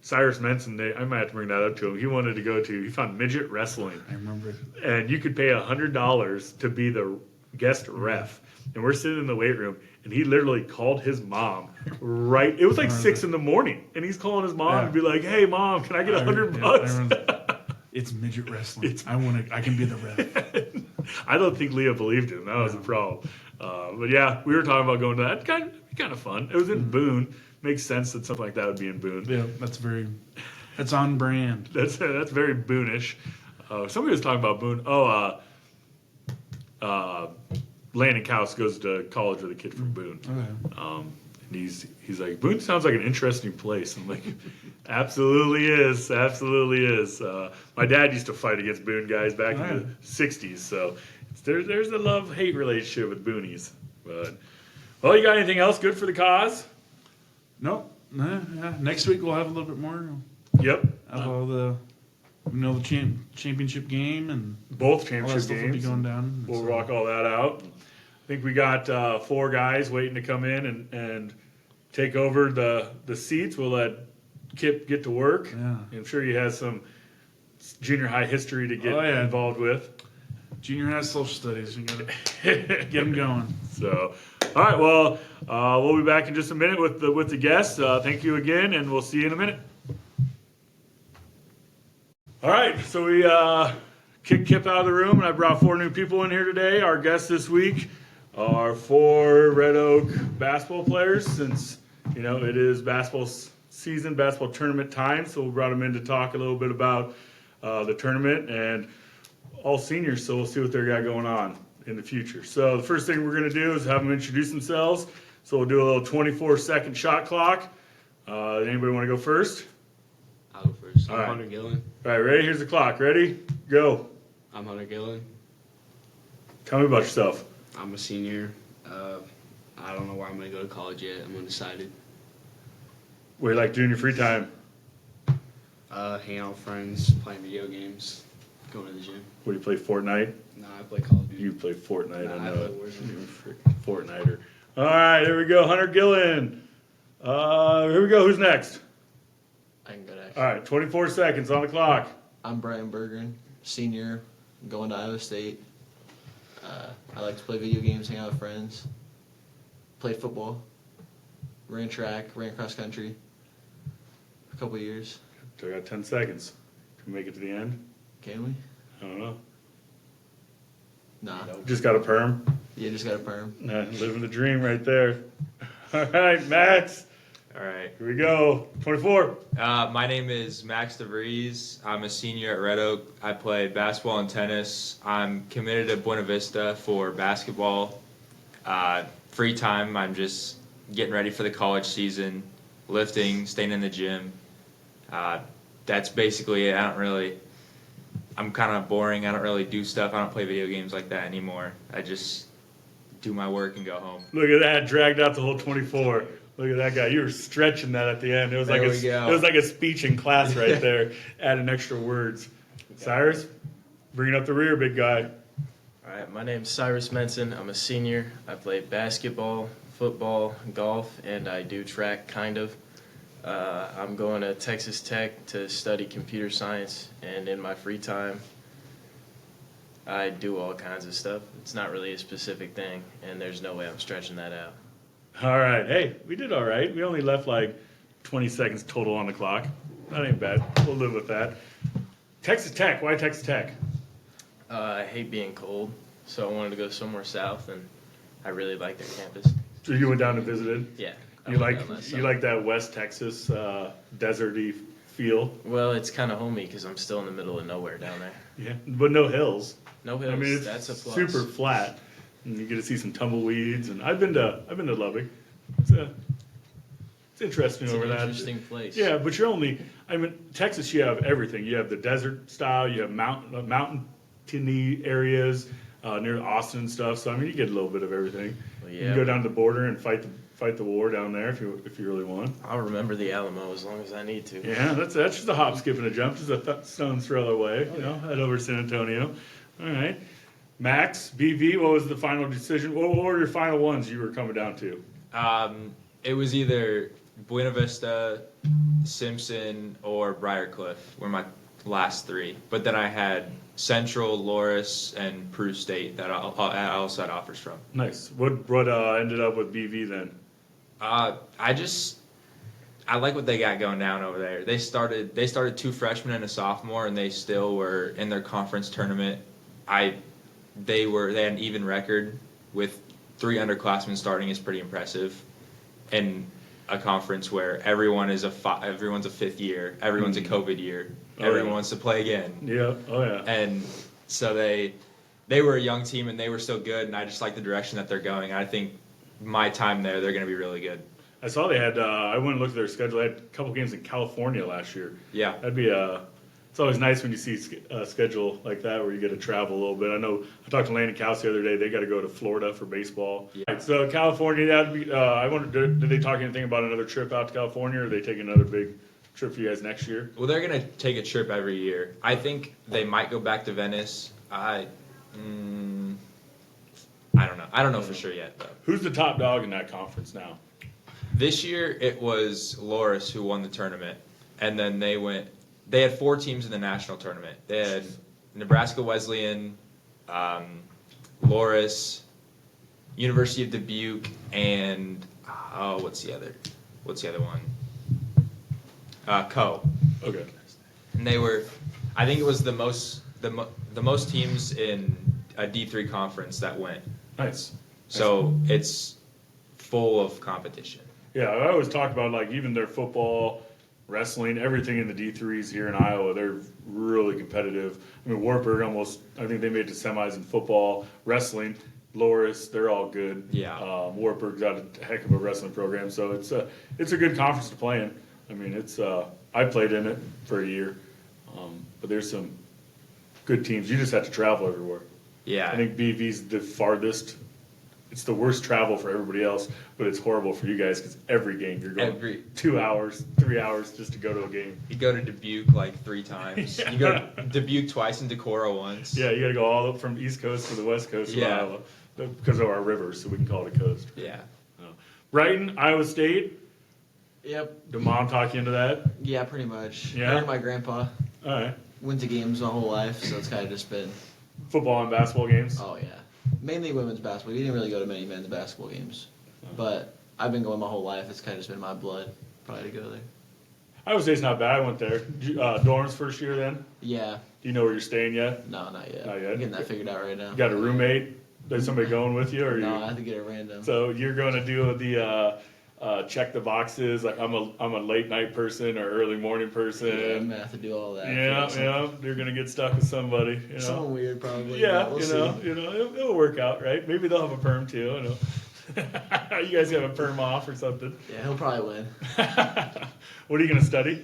Cyrus Menson, I might have to bring that up to him. He wanted to go to, he found midget wrestling. I remember. And you could pay $100 to be the guest ref. And we're sitting in the weight room, and he literally called his mom it was like 6 in the morning. And he's calling his mom and be like, hey, Mom, can I get $100? It's midget wrestling. I can be the ref. I don't think Leah believed him. That was the problem. But yeah, we were talking about going to that. Kind of fun. It was in Boone. Makes sense that something like that would be in Boone. Yeah, that's on brand. That's very Boone-ish. Somebody was talking about Boone. Landon Kaus goes to college with a kid from Boone. Okay. And he's like, Boone sounds like an interesting place. I'm like, absolutely is. My dad used to fight against Boone guys back in the 60s. So there's a love-hate relationship with Boonies. But, well, you got anything else good for the cause? Nope. Nah. Next week we'll have a little bit more. Yep. Of all the championship game and both all that championship stuff games. will be going down. We'll rock all that out. I think we got 4 guys waiting to come in and take over the seats. We'll let Kip get to work. Yeah. I'm sure he has some junior high history to get involved with. Junior high social studies. You got to get them going. So, all right. Well, we'll be back in just a minute with the guests. Thank you again, and we'll see you in a minute. All right. So we kicked Kip out of the room, and I brought 4 new people in here today. Our guests this week are 4 Red Oak basketball players, since it is basketball season, basketball tournament time. So we brought them in to talk a little bit about the tournament, and all seniors. So we'll see what they got going on in the future. So the first thing we're going to do is have them introduce themselves. So we'll do a little 24-second shot clock. Anybody want to go first? I'll go first. All I'm right. Hunter Gillen. All right, ready? Here's the clock. Ready? Go. I'm Hunter Gillen. Tell me about yourself. I'm a senior. I don't know where I'm going to go to college yet. I'm undecided. What do you like doing in your free time? Hanging out with friends, playing video games, going to the gym. What do you play, Fortnite? No, I play Call of Duty. You play Fortnite, I Nah, I know play it. Warzone. You're a freaking Fortniter. All right, here we go. Hunter Gillen. Here we go. Who's next? I can go next. All right, 24 seconds on the clock. I'm Bryton Bergen, senior, going to Iowa State. I like to play video games, hang out with friends, play football, ran track, ran cross country for a couple of years. I got 10 seconds. Can we make it to the end? Can we? I don't know. Nah. Just got a perm. Yeah, just got a perm. Living the dream right there. All right, Max. All right. Here we go. 24. My name is Max DeVries. I'm a senior at Red Oak. I play basketball and tennis. I'm committed to Buena Vista for basketball. Free time, I'm just getting ready for the college season, lifting, staying in the gym. That's basically it. I'm kind of boring. I don't really do stuff. I don't play video games like that anymore. I just do my work and go home. Look at that. Dragged out the whole 24. Look at that guy. You were stretching that at the end. It was There like we go. it was like a speech in class right there. Adding extra words. Cyrus, bringing up the rear, big guy. All right, my name's Cyrus Menson. I'm a senior. I play basketball, football, golf, and I do track kind of. I'm going to Texas Tech to study computer science, and in my free time, I do all kinds of stuff. It's not really a specific thing, and there's no way I'm stretching that out. All right. Hey, we did all right. We only left like 20 seconds total on the clock. That ain't bad. We'll live with that. Texas Tech. Why Texas Tech? I hate being cold, so I wanted to go somewhere south, and I really like their campus. So you went down and visited? Yeah. I You went like down last you summer. like that West Texas deserty feel? Well, it's kind of homey because I'm still in the middle of nowhere down there. Yeah, but no hills. No hills. I mean, it's That's a plus. super flat, and you get to see some tumbleweeds. And I've been to Lubbock. It's interesting It's over an that. interesting place. Yeah, but you're only. I mean, Texas. You have everything. You have the desert style. You have mountainy areas near Austin and stuff. So I mean, you get a little bit of everything. Well, You yeah, can go down to the border and fight the war down there if you really want. I'll remember the Alamo as long as I need to. Yeah, that's just a hop, skip, and a jump. Just a stone's throw away. You know, head over to San Antonio. All right. Max, BV, what was the final decision? What were your final ones you were coming down to? It was either Buena Vista, Simpson, or Briarcliff were my last three. But then I had Central, Loris, and Peru State that I also had offers from. Nice. What ended up with BV then? I like what they got going down over there. They started two freshmen and a sophomore, and they still were in their conference tournament. They had an even record with 3 underclassmen starting is pretty impressive, in a conference where everyone's a fifth year, everyone's a COVID year, everyone wants to play again. Yeah. Oh yeah. And so they were a young team and they were still good, and I just like the direction that they're going. I think my time there, they're going to be really good. I saw they had. I went and looked at their schedule. They had a couple games in California last year. Yeah. That'd be It's always nice when you see a schedule like that where you get to travel a little bit. I know I talked to Landon Couse the other day. They got to go to Florida for baseball. Yeah. Right, so California, that'd be. I wonder, did they talk anything about another trip out to California, or are they taking another big trip for you guys next year? Well, they're going to take a trip every year. I think they might go back to Venice. I don't know. I don't know for sure yet, though. Who's the top dog in that conference now? This year it was Loris who won the tournament, and then they had 4 teams in the national tournament. They had Nebraska Wesleyan, Loris, University of Dubuque, and what's the other one? Co. Okay. And they were, I think it was the most teams in a D3 conference that went. Nice. So it's full of competition. Yeah, I always talk about like even their football, wrestling, everything in the D3s here in Iowa. They're really competitive. I mean, Wartburg I think they made it to semis in football, wrestling. Loris, they're all good. Yeah. Wartburg's got a heck of a wrestling program, so it's a good conference to play in. I mean, I played in it for a year, but there's some good teams. You just have to travel everywhere. Yeah. I think BV's the farthest. It's the worst travel for everybody else, but it's horrible for you guys because every game you're going 2 hours, 3 hours just to go to a game. You go to Dubuque like 3 times. Yeah. You go to Dubuque twice and Decorah once. Yeah, you got to go all up from East Coast to the West Coast of Yeah. Iowa because of our rivers, so we can call it a coast. Yeah. Bryton, Iowa State. Yep. Did mom talk you into that? Yeah, pretty much. Yeah? Her and my grandpa All right. went to games my whole life, so it's kind of just been, Football and basketball games. oh yeah. Mainly women's basketball. We didn't really go to many men's basketball games. But I've been going my whole life. It's kind of just been in my blood probably to go there. Iowa State's not bad. I went there. Dorms first year then? Yeah. Do you know where you're staying yet? No, not yet. Not yet? I'm getting that figured out right now. You got a roommate? Is somebody going with you? Or No, you? I have to get it random. So you're going to do the check the boxes, like I'm a late night person or early morning person. Yeah, I'm gonna have to do all that. Yeah. You're gonna get stuck with somebody. You know. Someone weird probably. Yeah, but we'll see. it'll work out, right? Maybe they'll have a perm too. You know. You guys have a perm off or something. Yeah, he'll probably win. What are you gonna study?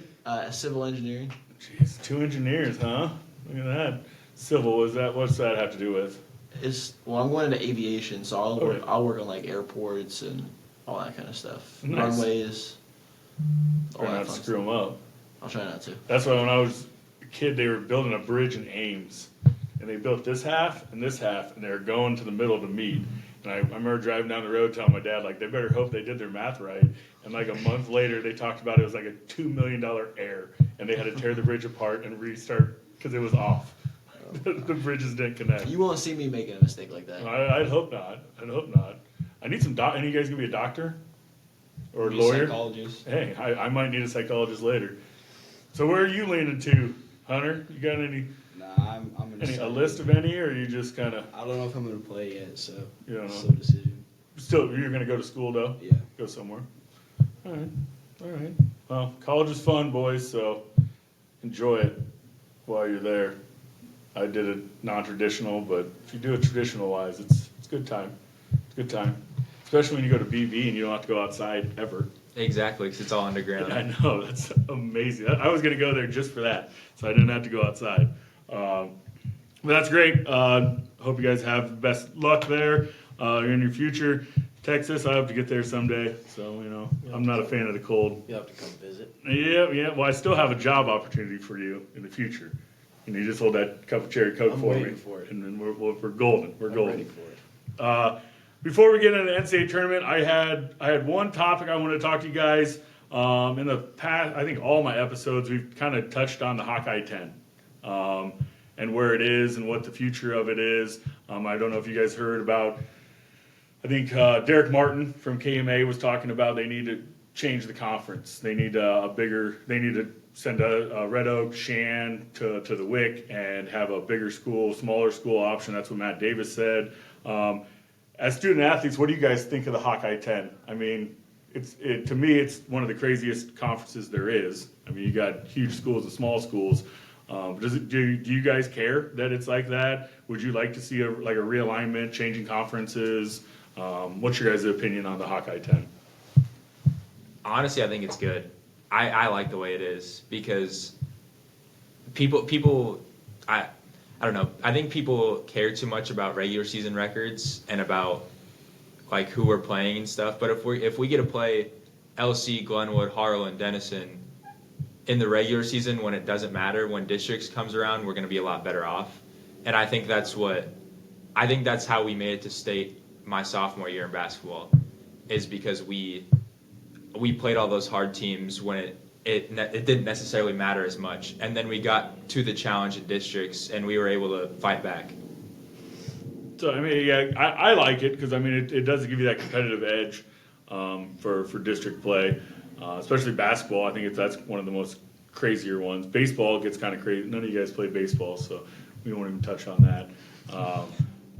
Civil engineering. Jeez, 2 engineers, huh? Look at that. Civil, what's that have to do with? I'm going into aviation, so Okay. I'll work on like airports and all that kind of stuff. Nice. Runways. All Try that not to fun screw them up. stuff. I'll try not to. That's why when I was a kid, they were building a bridge in Ames, and they built this half, and they were going to the middle to meet. And I remember driving down the road telling my dad, like, they better hope they did their math right. And like a month later, they talked about it was like a $2 million error. And they had to tear the bridge apart and restart because it was off. The bridges didn't connect. You won't see me making a mistake like that. I'd hope not. I'd hope not. I need some Any of you guys gonna be a doctor? Or a lawyer? Psychologist. Hey, I might need a psychologist later. So where are you leaning to, Hunter? You got any I'm gonna a list of any, or you just kind of I don't know if I'm gonna play yet, so you don't know? still a decision. Still, you're gonna go to school though? Yeah. Go somewhere. All right, all right. Well, college is fun, boys. So enjoy it while you're there. I did it non-traditional, but if you do it traditional-wise, it's a good time. It's a good time, especially when you go to BV and you don't have to go outside ever. Exactly, because it's all underground. I know, that's amazing. I was going to go there just for that, so I didn't have to go outside. But that's great. Hope you guys have the best luck there in your future. Texas, I hope to get there someday. So, I'm not a fan of the cold. You'll have to come visit. Yeah. Well, I still have a job opportunity for you in the future. And you just hold that cup of cherry Coke I'm for me. waiting for it. And then we're golden. We're I'm golden. ready for it. Before we get into the NCAA tournament, I had one topic I wanted to talk to you guys. In the past, I think all my episodes, we've kind of touched on the Hawkeye 10 and where it is and what the future of it is. I don't know if you guys heard about, I think Derek Martin from KMA was talking about they need to change the conference. They need they need to send a Red Oak, Shan to the WIC and have a bigger school, smaller school option. That's what Matt Davis said. As student athletes, what do you guys think of the Hawkeye 10? I mean, to me, it's one of the craziest conferences there is. I mean, you got huge schools and small schools. Do you guys care that it's like that? Would you like to see a realignment, changing conferences? What's your guys' opinion on the Hawkeye 10? Honestly, I think it's good. I like the way it is because people I don't know. I think people care too much about regular season records and about like who we're playing and stuff. But if we get to play LC, Glenwood, Harlan, Denison in the regular season when it doesn't matter, when districts comes around, we're going to be a lot better off. And I think that's how we made it to state my sophomore year in basketball, is because we played all those hard teams when it didn't necessarily matter as much, and then we got to the challenge in districts and we were able to fight back. So I mean, yeah, I like it because I mean it does give you that competitive edge for district play, especially basketball. I think that's one of the most crazier ones. Baseball gets kind of crazy. None of you guys play baseball, so we won't even touch on that.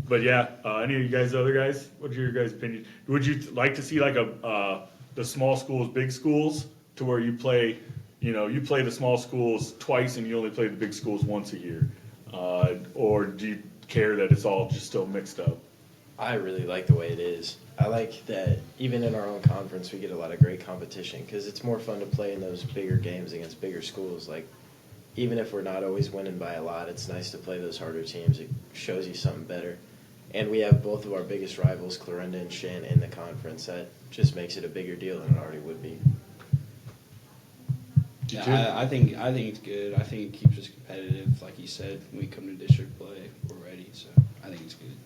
But yeah, any of you guys, other guys, what's your guys' opinion? Would you like to see like the small schools, big schools, to where you play the small schools twice and you only play the big schools once a year? Or do you care that it's all just still mixed up? I really like the way it is. I like that even in our own conference we get a lot of great competition because it's more fun to play in those bigger games against bigger schools. Like, even if we're not always winning by a lot, it's nice to play those harder teams. It shows you something better. And we have both of our biggest rivals, Clarinda and Shan, in the conference. That just makes it a bigger deal than it already would be. Yeah, I think it's good. I think it keeps us competitive. Like you said, when we come to district play, we're ready. So I think it's good.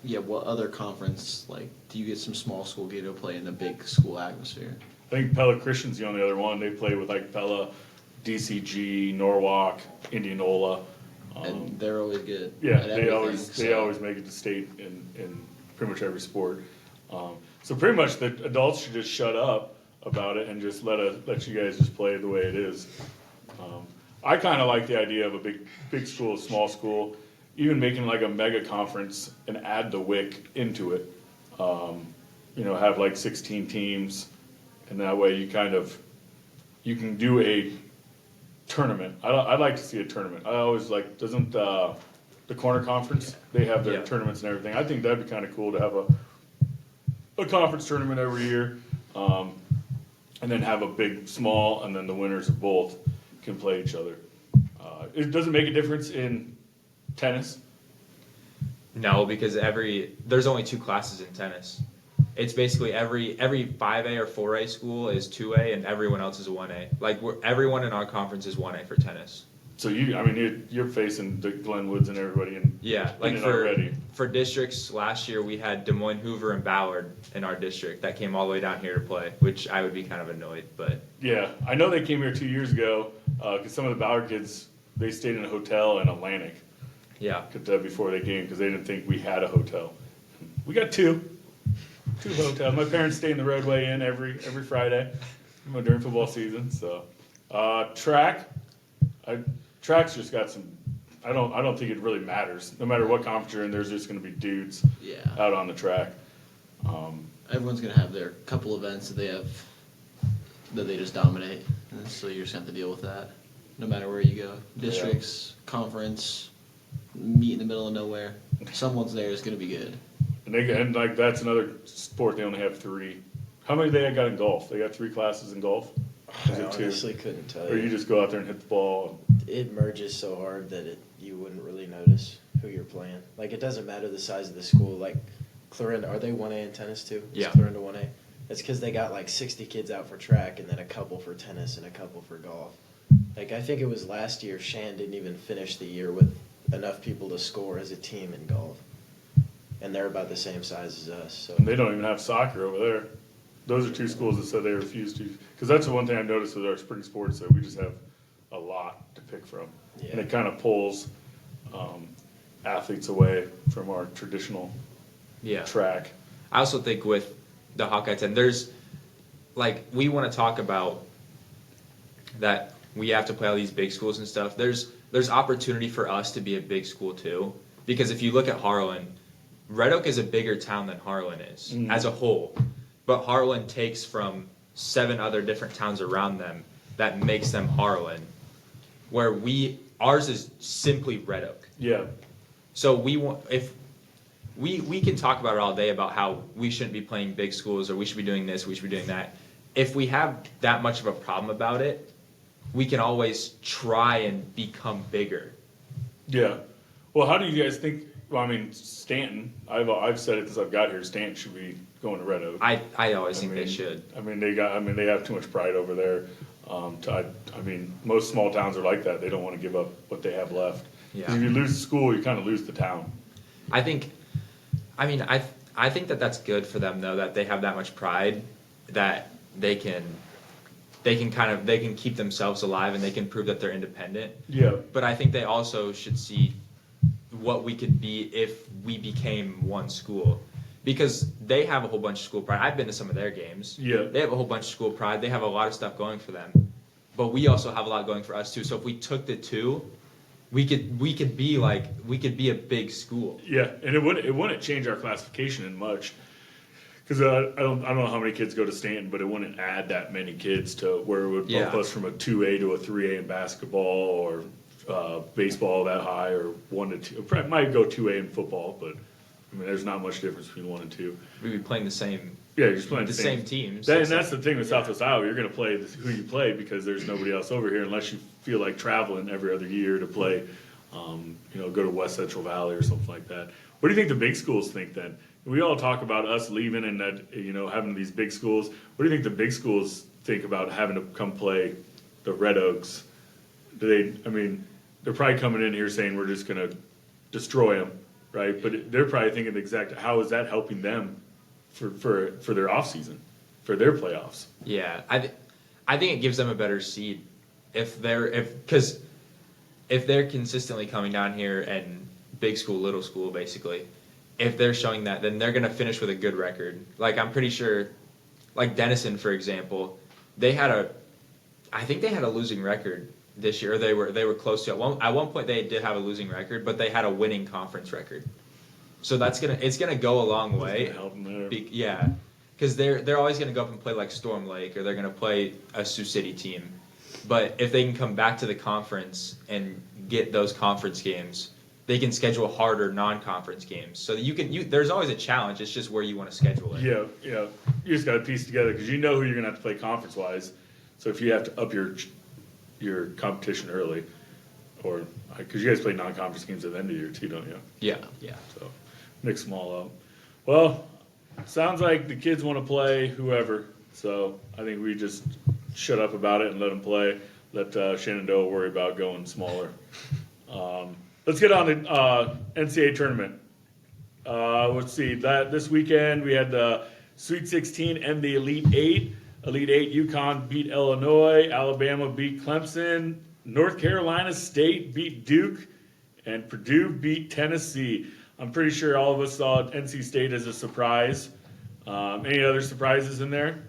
Yeah, what other conference, do you get some small school get to play in a big school atmosphere? I think Pella Christian's the only other one. They play with like Pella, DCG, Norwalk, Indianola. And they're always good. Yeah, at they everything, always make it to state in pretty much every sport. So pretty much the adults should just shut up about it and just let you guys just play the way it is. I kind of like the idea of a big school, small school, even making like a mega conference and add the WIC into it. Have like 16 teams, and that way you can do a tournament. I'd like to see a tournament. I always doesn't the corner conference, they have their tournaments and everything. I think that'd be kind of cool to have a conference tournament every year, and then have a big, small, and then the winners of both can play each other. It doesn't make a difference in tennis. No, because there's only 2 classes in tennis. It's basically every 5A or 4A school is 2A, and everyone else is a 1A. Everyone in our conference is 1A for tennis. So you're facing the Glenwoods and everybody in like in it already. for districts last year we had Des Moines, Hoover, and Ballard in our district that came all the way down here to play, which I would be kind of annoyed, but Yeah, I know they came here 2 years ago because some of the Ballard kids, they stayed in a hotel in Atlantic yeah. before they came because they didn't think we had a hotel. We got two hotels. My parents stay in the roadway inn every Friday during football season. So track's just got some. I don't think it really matters. No matter what conference you're in, there's just going to be dudes Yeah. out on the track. Everyone's gonna have their couple events that they just dominate, and so you're just gonna have to deal with that, no matter where you go. Districts, conference, meet in the middle of nowhere. Someone's there is gonna be good. And like that's another sport. They only have 3. How many they got in golf? They got 3 classes in golf. Is I it 2? honestly couldn't tell Or you you. just go out there and hit the ball. It merges so hard that you wouldn't really notice who you're playing. Like, it doesn't matter the size of the school. Like, Clarinda, are they 1A in tennis too? Yeah. Is Clarinda 1A? It's because they got like 60 kids out for track and then a couple for tennis and a couple for golf. Like, I think it was last year, Shan didn't even finish the year with enough people to score as a team in golf. And they're about the same size as us. So And they don't even have soccer over there. Those are 2 schools that said they refuse to. Because that's the one thing I've noticed with our spring sports that we just have a lot to pick from. Yeah. And it kind of pulls athletes away from our traditional track. I also think with the Hawkeye 10, there's, like, we want to talk about that we have to play all these big schools and stuff. There's opportunity for us to be a big school too. Because if you look at Harlan, Red Oak is a bigger town than Harlan is as a whole. But Harlan takes from 7 other different towns around them that makes them Harlan. Where ours is simply Red Oak. Yeah. So we can talk about it all day about how we shouldn't be playing big schools or we should be doing this, we should be doing that. If we have that much of a problem about it, we can always try and become bigger. Yeah. Well, how do you guys think? Well, I mean, Stanton. I've said it since I've got here. Stanton should be going to Red Oak. I always think they should. They have too much pride over there. Most small towns are like that. They don't want to give up what they have left. 'Cause Yeah. if you lose the school, you kind of lose the town. I think that's good for them though, that they have that much pride that they can keep themselves alive and they can prove that they're independent. Yeah. But I think they also should see what we could be if we became one school. Because they have a whole bunch of school pride. I've been to some of their games. Yeah. They have a whole bunch of school pride. They have a lot of stuff going for them. But we also have a lot going for us too. So if we took the 2, we could be a big school. Yeah, and it wouldn't change our classification in much. Because I don't know how many kids go to Stanton, but it wouldn't add that many kids to where it would bump us from a 2A to a 3A in basketball or baseball that high, or 1 to 2. It might go 2A in football, but I mean, there's not much difference between 1 and 2. We'd be playing the same. Yeah, you're just playing the same teams. And that's the thing with Southwest Iowa. You're going to play who you play because there's nobody else over here unless you feel like traveling every other year to play. Go to West Central Valley or something like that. What do you think the big schools think then? We all talk about us leaving and that having these big schools. What do you think the big schools think about having to come play the Red Oaks? They're probably coming in here saying we're just going to destroy them, right? But they're probably thinking how is that helping them for their off season, for their playoffs? Yeah, I think it gives them a better seed because if they're consistently coming down here and big school, little school, basically, if they're showing that, then they're going to finish with a good record. Like, I'm pretty sure, like Denison, for example, I think they had a losing record this year. They were close to it. At one point, they did have a losing record, but they had a winning conference record. So it's gonna go a long way. Help them there. Yeah, because they're always gonna go up and play like Storm Lake, or they're gonna play a Sioux City team. But if they can come back to the conference and get those conference games, they can schedule harder non-conference games. So there's always a challenge. It's just where you want to schedule it. Yeah. You just got to piece together because you know who you're going to have to play conference-wise. So if you have to up your competition early, or because you guys play non-conference games at the end of the year too, don't you? Yeah. So mix them all up. Well, sounds like the kids want to play whoever. So I think we just shut up about it and let them play. let Shenandoah worry about going smaller. Let's get on the NCAA tournament. Let's see. This weekend we had the Sweet 16 and the Elite 8. Elite 8, UConn beat Illinois. Alabama beat Clemson. North Carolina State beat Duke. And Purdue beat Tennessee. I'm pretty sure all of us saw NC State as a surprise. Any other surprises in there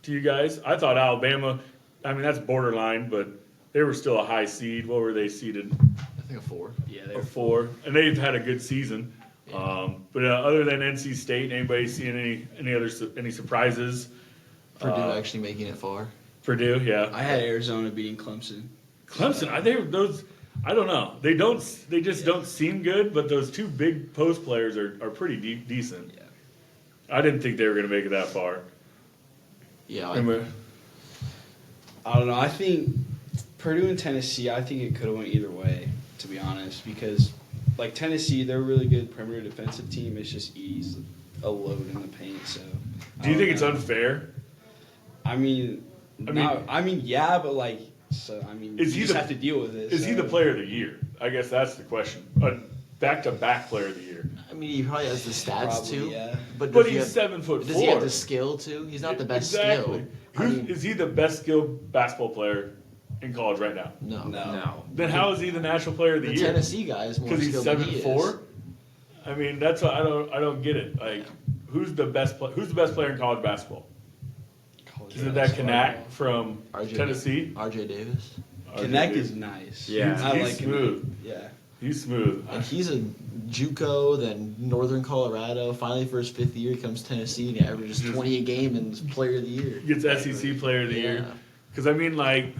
to you guys? I thought Alabama, I mean, that's borderline, but they were still a high seed. What were they seeded? I think a 4. Yeah, A 4. And they've had a good season. But other than NC State, anybody seeing any surprises? Purdue actually making it far. Purdue, yeah. I had Arizona beating Clemson. Clemson, I don't know. They just don't seem good, but those two big post players are pretty decent. Yeah. I didn't think they were going to make it that far. Yeah. I don't know. I think Purdue and Tennessee, I think it could have went either way, to be honest, because like Tennessee, they're a really good perimeter defensive team. It's just Edie's a load in the paint. So, Do you think it's unfair? I mean, yeah, but like, so I mean, Is you he just the- have to deal with it. Is he so. the player of the year? I guess that's the question. Back-to-back player of the year. I mean, he probably has the stats Probably, too. yeah. But But does he he's have- 7'4". Does he have the skill too? He's not the best Exactly. skill. Is he the best skilled basketball player in college right now? No. No. Then how is he the national player of the The year? Tennessee guy is more Because he's skilled than he 7'4". is. I mean, that's what I don't get it. Like, who's the best player in college basketball? Is it that Kanak from Tennessee? RJ Davis. Connect is nice. Yeah. I He's like smooth. Connect. Yeah. He's smooth. And he's a JUCO, then Northern Colorado. Finally, for his 5th year, he comes Tennessee and he averages 20 a game and is Player of the Year. Gets SEC Player of the Year. Yeah. Because I mean, like,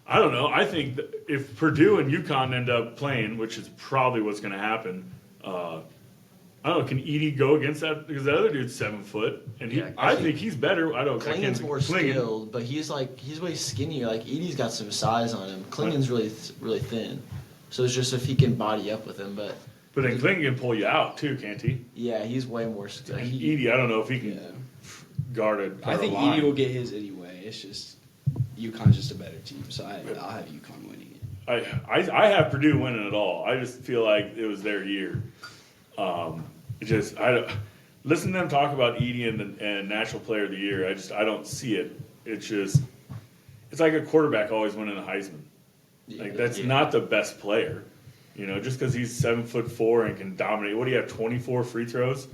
I don't know. I think that if Purdue and UConn end up playing, which is probably what's going to happen, I don't know. Can Edie go against that? Because the other dude's 7 foot, and I think he's better. Klingen's more skilled, but he's way skinnier. Like Edie's got some size on him. Klingen's really thin. So it's just if he can body up with him, but then Klingen can pull you out too, can't he? yeah, he's way more skilled. And Edie, I don't know if he can guard it. I think Edie will get his anyway. It's just UConn's just a better team, so I'll have UConn winning it. I have Purdue winning it all. I just feel like it was their year. Listen to them talk about Edie and National Player of the Year. I don't see it. It's like a quarterback always winning the Heisman. Like that's not the best player, just because he's 7'4" and can dominate. What do you have? 24 free throws.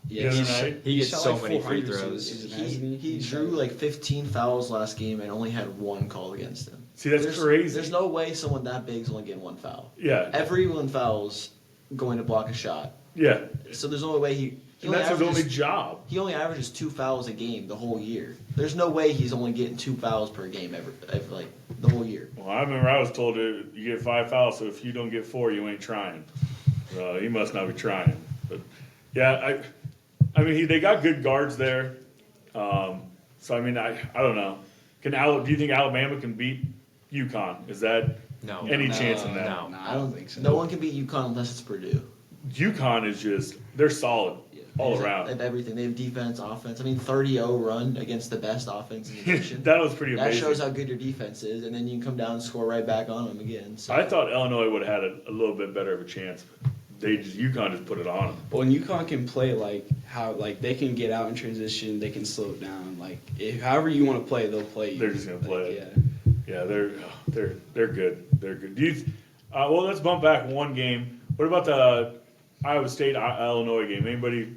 Yeah, the other night? He gets shot so like many free 400 throws. season, hasn't he? He drew like 15 fouls last game and only had 1 called against him. See, that's crazy. There's no way someone that big is only getting 1 foul. Yeah, Everyone fouls going to block a shot. yeah. So there's no way he And that's his only job. He only averages 2 fouls a game the whole year. There's no way he's only getting 2 fouls per game ever like the whole year. Well, I remember I was told you get 5 fouls, so if you don't get 4, you ain't trying. He must not be trying. But yeah, I mean they got good guards there. So I mean I don't know. Do you think Alabama can beat UConn? Is that No. any chance in that? No. I don't think so. No one can beat UConn unless it's Purdue. UConn is they're solid all They around. have everything. They have defense, offense. I mean, 30-0 run against the best offense in the nation. That was pretty That amazing. shows how good your defense is, and then you can come down and score right back on them again. So. I thought Illinois would have had a little bit better of a chance. But UConn just put it on them. Well, and UConn can play they can get out in transition, they can slow it down. However you want to play, they'll play you. They're just gonna play it. Yeah. Yeah, they're good. They're good. Well, let's bump back one game. What about the Iowa State Illinois game? Anybody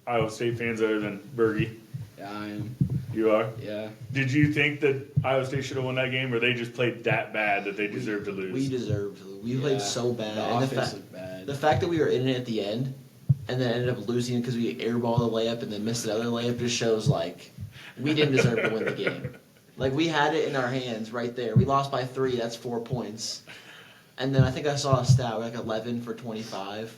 Iowa State fans other than Bergie? Yeah, I am. You are? Yeah. Did you think that Iowa State should have won that game, or they just played that bad that they deserved to lose? We deserved to lose. We played so bad. The And offense looked bad. the fact that we were in it at the end and then ended up losing because we airballed a layup and then missed another layup just shows, we didn't deserve to win the game. We had it in our hands right there. We lost by 3. That's 4 points. And then I think I saw a stat, 11 for 25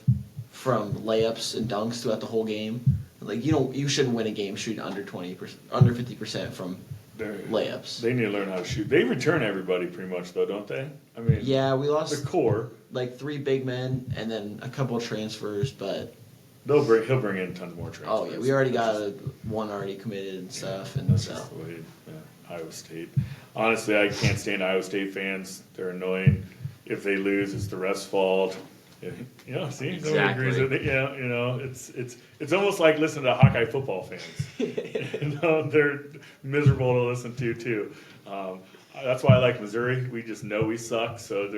from layups and dunks throughout the whole game. You shouldn't win a game shooting under 20%, under 50% from layups. They need to learn how to shoot. They return everybody pretty much, though, don't they? I mean, Yeah, we lost the core. 3 big men and then a couple of transfers, but He'll bring in tons more transfers. oh yeah, we already got one already committed and stuff, and That's so just the way. Yeah. Iowa State. Honestly, I can't stand Iowa State fans. They're annoying. If they lose, it's the ref's fault. See, nobody agrees with it. Yeah, it's almost like listening to Hawkeye football fans. They're miserable to listen to too. That's why I like Missouri. We just know we suck, so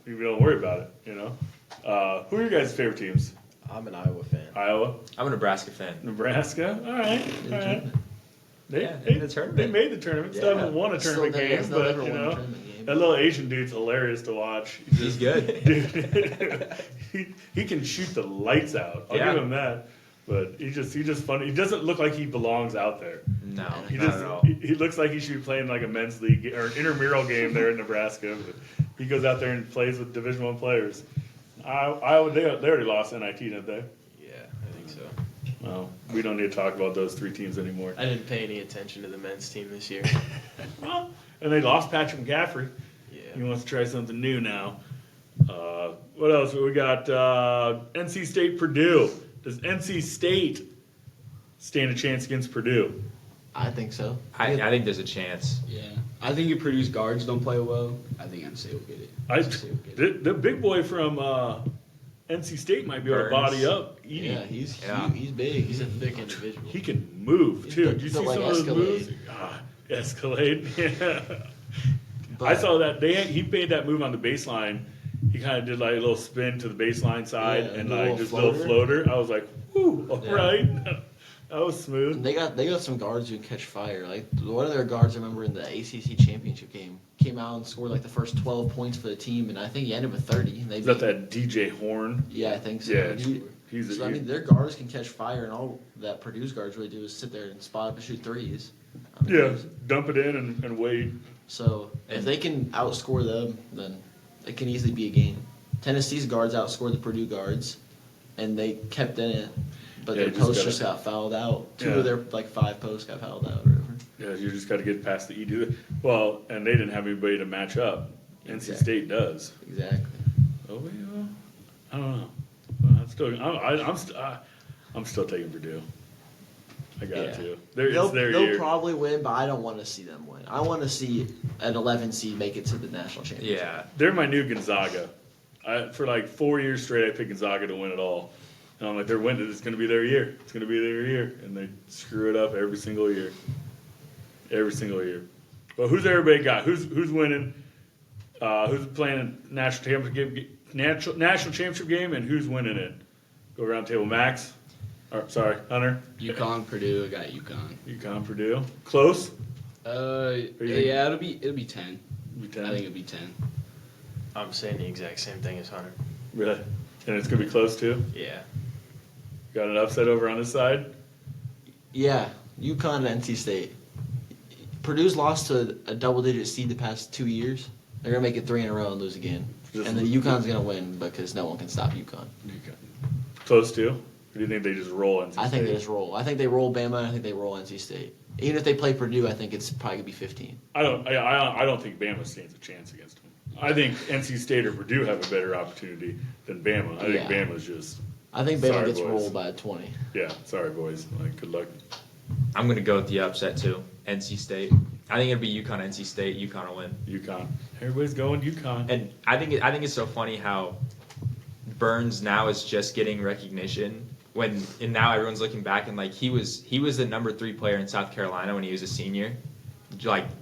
we don't worry about it. Who are your guys' favorite teams? I'm an Iowa fan. Iowa, I'm a Nebraska fan. Nebraska. All right. They in the tournament. They made the tournament. Still haven't won a tournament game, but that little Asian dude's hilarious to watch. He's good. Dude, he can shoot the lights out. I'll give him that. But he's just funny. He doesn't look like he belongs out there. No, He not just at all. he looks like he should be playing like a men's league or an intramural game there in Nebraska. But he goes out there and plays with Division I players. Iowa, they already lost NIT, didn't they? Yeah, I think so. Well, we don't need to talk about those three teams anymore. I didn't pay any attention to the men's team this year. Well, and they lost Patrick McCaffrey. Yeah. He wants to try something new now. What else? We got NC State, Purdue. Does NC State stand a chance against Purdue? I think so. I think there's a chance. Yeah. I think if Purdue's guards don't play well, I think NC will get it. The big boy from NC State might be able to body up. Edie. Yeah, he's big. He's a thick individual. He can move too. Did you see some like of those moves? Escalade. Yeah. I saw that he made that move on the baseline. He kind of did like a little spin to the baseline side and like just little floater. I was like, "Whoo, all right." That was smooth. They got some guards who can catch fire. Like one of their guards, I remember in the ACC championship game, came out and scored like the first 12 points for the team, and I think he ended with 30. And Is that DJ Horn? Yeah, I think so. Yeah, I mean, their guards can catch fire, and all that Purdue's guards really do is sit there and spot up and shoot threes. Dump it in and wait. So if they can outscore them, then it can easily be a game. Tennessee's guards outscored the Purdue guards, and they kept in it. But their posts just got fouled out. Two of their 5 posts got fouled out or whatever. Yeah, you just got to get past the ED. Well, and they didn't have anybody to match up. NC State does. Exactly. Oh, well, I don't know. I'm still taking Purdue. I got to. They'll probably win, but I don't want to see them win. I want to see an 11 seed make it to the national championship. Yeah. They're my new Gonzaga. For like 4 years straight, I picked Gonzaga to win it all. And I'm like, they're winning. It's going to be their year. It's going to be their year. And they screw it up every single year. Every single year. Well, who's everybody got? Who's winning? Who's playing a national championship game, and who's winning it? Go around the table. Max? Sorry, Hunter? UConn, Purdue. I got UConn. UConn, Purdue. Close? Yeah, it'll be 10. Be 10. I think it'll be 10. I'm saying the exact same thing as Hunter. Really? And it's going to be close, too? Yeah. Got an upset over on this side? Yeah, UConn and NC State. Purdue's lost to a double-digit seed the past 2 years. They're going to make it 3 in a row and lose again. And then UConn's going to win because no one can stop UConn. Close, too? Or do you think they just roll NC State? I think they just roll. I think they roll Bama, and I think they roll NC State. Even if they play Purdue, I think it's probably going to be 15. I don't think Bama stands a chance against them. I think NC State or Purdue have a better opportunity than Bama. I think Bama's just... I think Bama sorry, gets boys. rolled by 20. Yeah, sorry, boys. Good luck. I'm going to go with the upset, too. NC State. I think it'll be UConn, NC State. UConn will win. UConn. Everybody's going UConn. And I think it's so funny how Burns now is just getting recognition and now everyone's looking back and he was the number 3 player in South Carolina when he was a senior.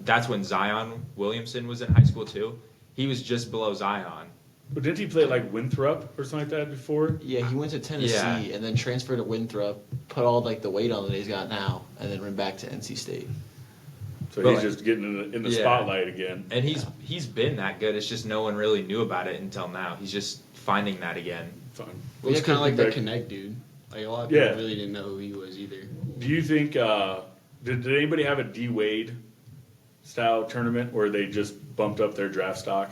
That's when Zion Williamson was in high school too. He was just below Zion. But didn't he play Winthrop or something like that before? Yeah, he went to Tennessee and then transferred to Winthrop, put all the weight on that he's got now, and then went back to NC State. So he's just getting in the spotlight again. And he's been that good. It's just no one really knew about it until now. He's just finding that again. Fine. Well, he's kind of like the Connect dude. A lot of people really didn't know who he was either. Do you think did anybody have a D Wade style tournament where they just bumped up their draft stock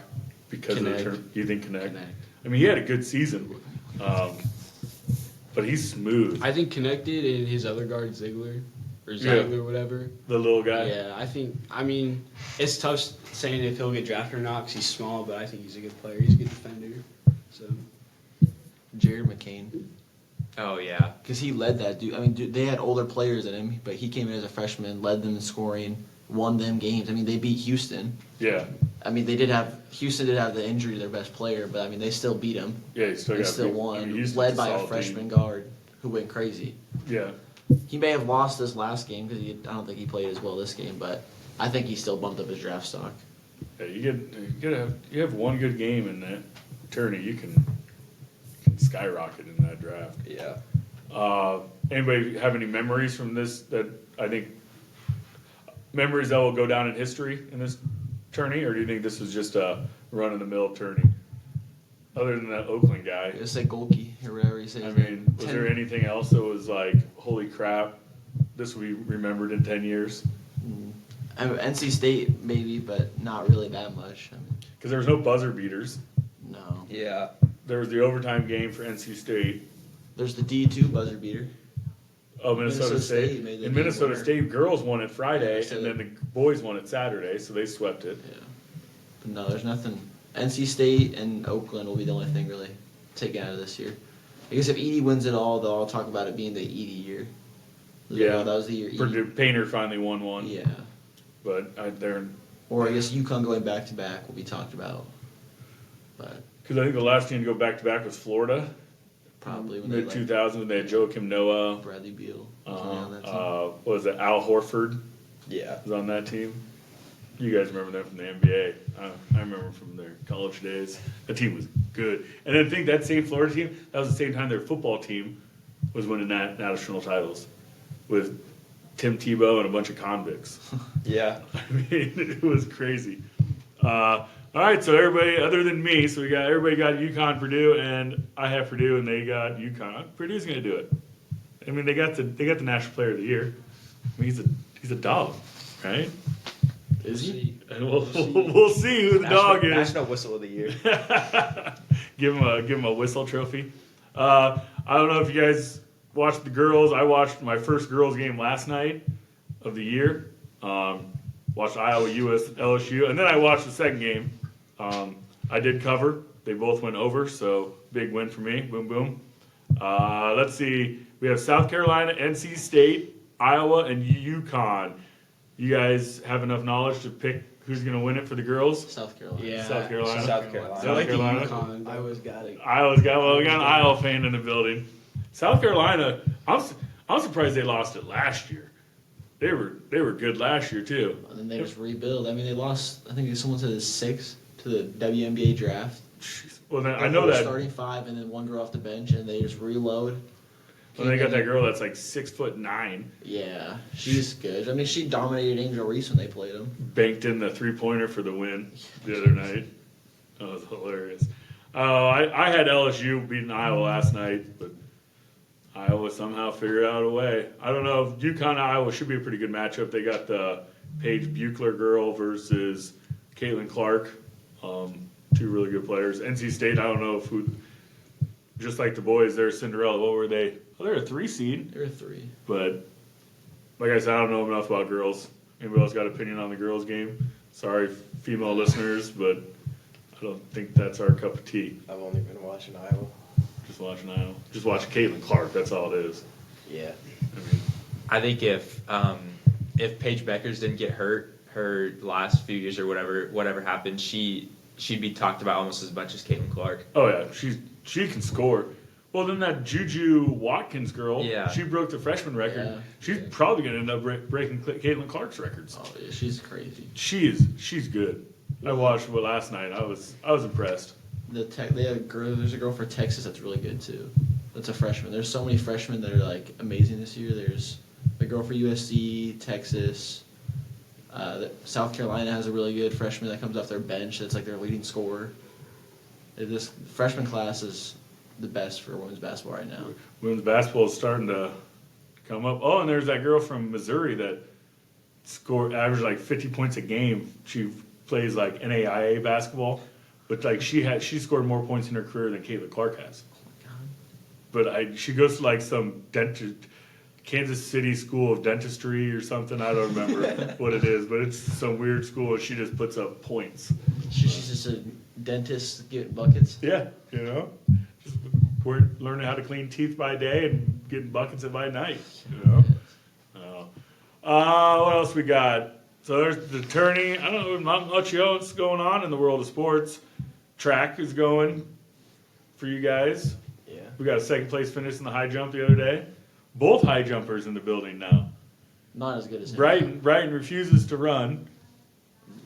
because of the tournament? You think Connect? I mean, he had a good season, but he's smooth. I think Connected and his other guard Ziegler or Ziegler, whatever. The little guy. Yeah, I mean, it's tough saying if he'll get drafted or not because he's small, but I think he's a good player. He's a good defender. So Jared McCain. Oh, yeah. Because he led that dude. I mean, they had older players than him, but he came in as a freshman, led them in scoring, won them games. I mean, they beat Houston. Yeah. I mean, Houston did have the injury to their best player, but I mean, they still beat them. Yeah, you still They got still beat. won, I mean, Houston's led by a solid freshman team. guard who went crazy. Yeah. He may have lost this last game because I don't think he played as well this game, but I think he still bumped up his draft stock. Yeah, you have one good game in that tourney, you can skyrocket in that draft. Yeah. Anybody have any memories from this that I think memories that will go down in history in this tourney, or do you think this was just a run of the mill tourney? Other than that Oakland guy, Just say Golke or whatever you say. I his mean, name. was there anything else that was like, holy crap, this will be remembered in 10 years? I mean, NC State maybe, but not really that much. I mean, Because there was no buzzer beaters. no. Yeah. There was the overtime game for NC State. There's the D2 buzzer beater. Oh, Minnesota Minnesota State. State made the And game Minnesota winner. State girls won it Friday, Yeah, so and then the boys won it Saturday, so they swept it. Yeah. But no, there's nothing. NC State and Oakland will be the only thing really taken out of this year. I guess if Edie wins it all, they'll all talk about it being the Edie year. Yeah. That was the year Edie. Purdue Painter finally won one, Yeah. but they're Or I guess UConn going back to back will be talked about. But because I think the last team to go back to back was Florida, probably when they mid like 2000s. They had Joakim Noah. Bradley Beal was on that team. What was it? Al Horford Yeah. was on that team. You guys remember them from the NBA. I remember from their college days. The team was good. And I think that same Florida team, that was the same time their football team was winning national titles with Tim Tebow and a bunch of convicts. Yeah. I mean, it was crazy. All right, so everybody other than me, so everybody got UConn, Purdue, and I have Purdue, and they got UConn. Purdue's going to do it. I mean, they got the National Player of the Year. I mean, he's a dog, right? Is he? And we'll see who the dog is. National Whistle of the Year. give him a whistle trophy. I don't know if you guys watched the girls. I watched my first girls game last night of the year. Watched Iowa, LSU, and then I watched the second game. I did cover. They both went over, so big win for me. Boom, boom. Let's see. We have South Carolina, NC State, Iowa, and UConn. You guys have enough knowledge to pick who's going to win it for the girls? South Carolina. Yeah. South Carolina. South Carolina. South Carolina. UConn. I always got it. Iowa's got we got an Iowa fan in the building. South Carolina, I'm surprised they lost it last year. They were good last year too. And then they just rebuild. I mean, they lost. I think someone said it's 6 to the WNBA draft. Jeez. Well, then I They're know that. starting 5 and then one girl off the bench, and they just reload. Well, they got that girl that's like 6'9", Yeah, she's good. I mean, she dominated Angel Reese when they played them. banked in the 3-pointer for the win the other night. That was hilarious. I had LSU beating Iowa last night, but Iowa somehow figured out a way. I don't know if UConn and Iowa should be a pretty good matchup. They got the Paige Buechler girl versus Caitlin Clark, two really good players. NC State, I don't know if who, just like the boys, they're Cinderella. What were they? Oh, they're a 3 seed. They're 3. But like I said, I don't know enough about girls. Anybody else got an opinion on the girls' game? Sorry, female listeners, but I don't think that's our cup of tea. I've only been watching Iowa. Just watching Iowa. Just watch Caitlin Clark. That's all it is. Yeah. I mean, I think if Paige Beckers didn't get hurt her last few years or whatever happened, she'd be talked about almost as much as Caitlin Clark. oh yeah, she can score. Well, then that Juju Watkins girl, Yeah. she broke the freshman record. Yeah. She's probably going to end up breaking Caitlin Clark's records. Oh yeah, she's crazy. She's good. I watched it last night. I was impressed. They have there's a girl for Texas that's really good too. That's a freshman. There's so many freshmen that are like amazing this year. There's a girl for USC, Texas. South Carolina has a really good freshman that comes off their bench. That's like their leading scorer. This freshman class is the best for women's basketball right now. Women's basketball is starting to come up. Oh, and there's that girl from Missouri that averaged like 50 points a game. She plays like NAIA basketball, but like she scored more points in her career than Caitlin Clark has. But she goes to like some Kansas City School of Dentistry or something. I don't remember what it is, but it's some weird school. And she just puts up points. She's just a dentist getting buckets. Yeah, just we're learning how to clean teeth by day and getting buckets by night. What else we got? So there's the tourney. I don't know, not much else going on in the world of sports. Track is going for you guys. Yeah. We got a second place finish in the high jump the other day. Both high jumpers in the building now. Not as good as him. Bryton refuses to run.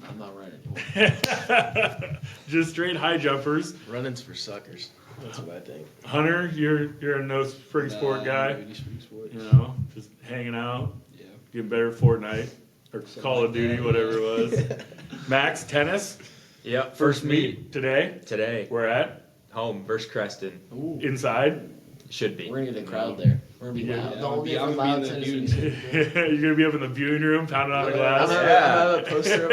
I'm not right anymore. Just straight high jumpers. Running's for suckers. That's what I think. Hunter, you're a no spring sport guy. Really spring sport. You know, just hanging out, Yeah. getting better at Fortnite or Call of like Duty, that, whatever it was. Max, tennis. Yep. First meet today. Today. We're at Home versus Creston. Ooh. inside. Should be. We're gonna get a crowd there. We're gonna be Yeah. loud. Yeah, The only I'm thing gonna loud be in the tennis viewing is- You're gonna be up in the viewing room, pounding on the I glass. have a poster up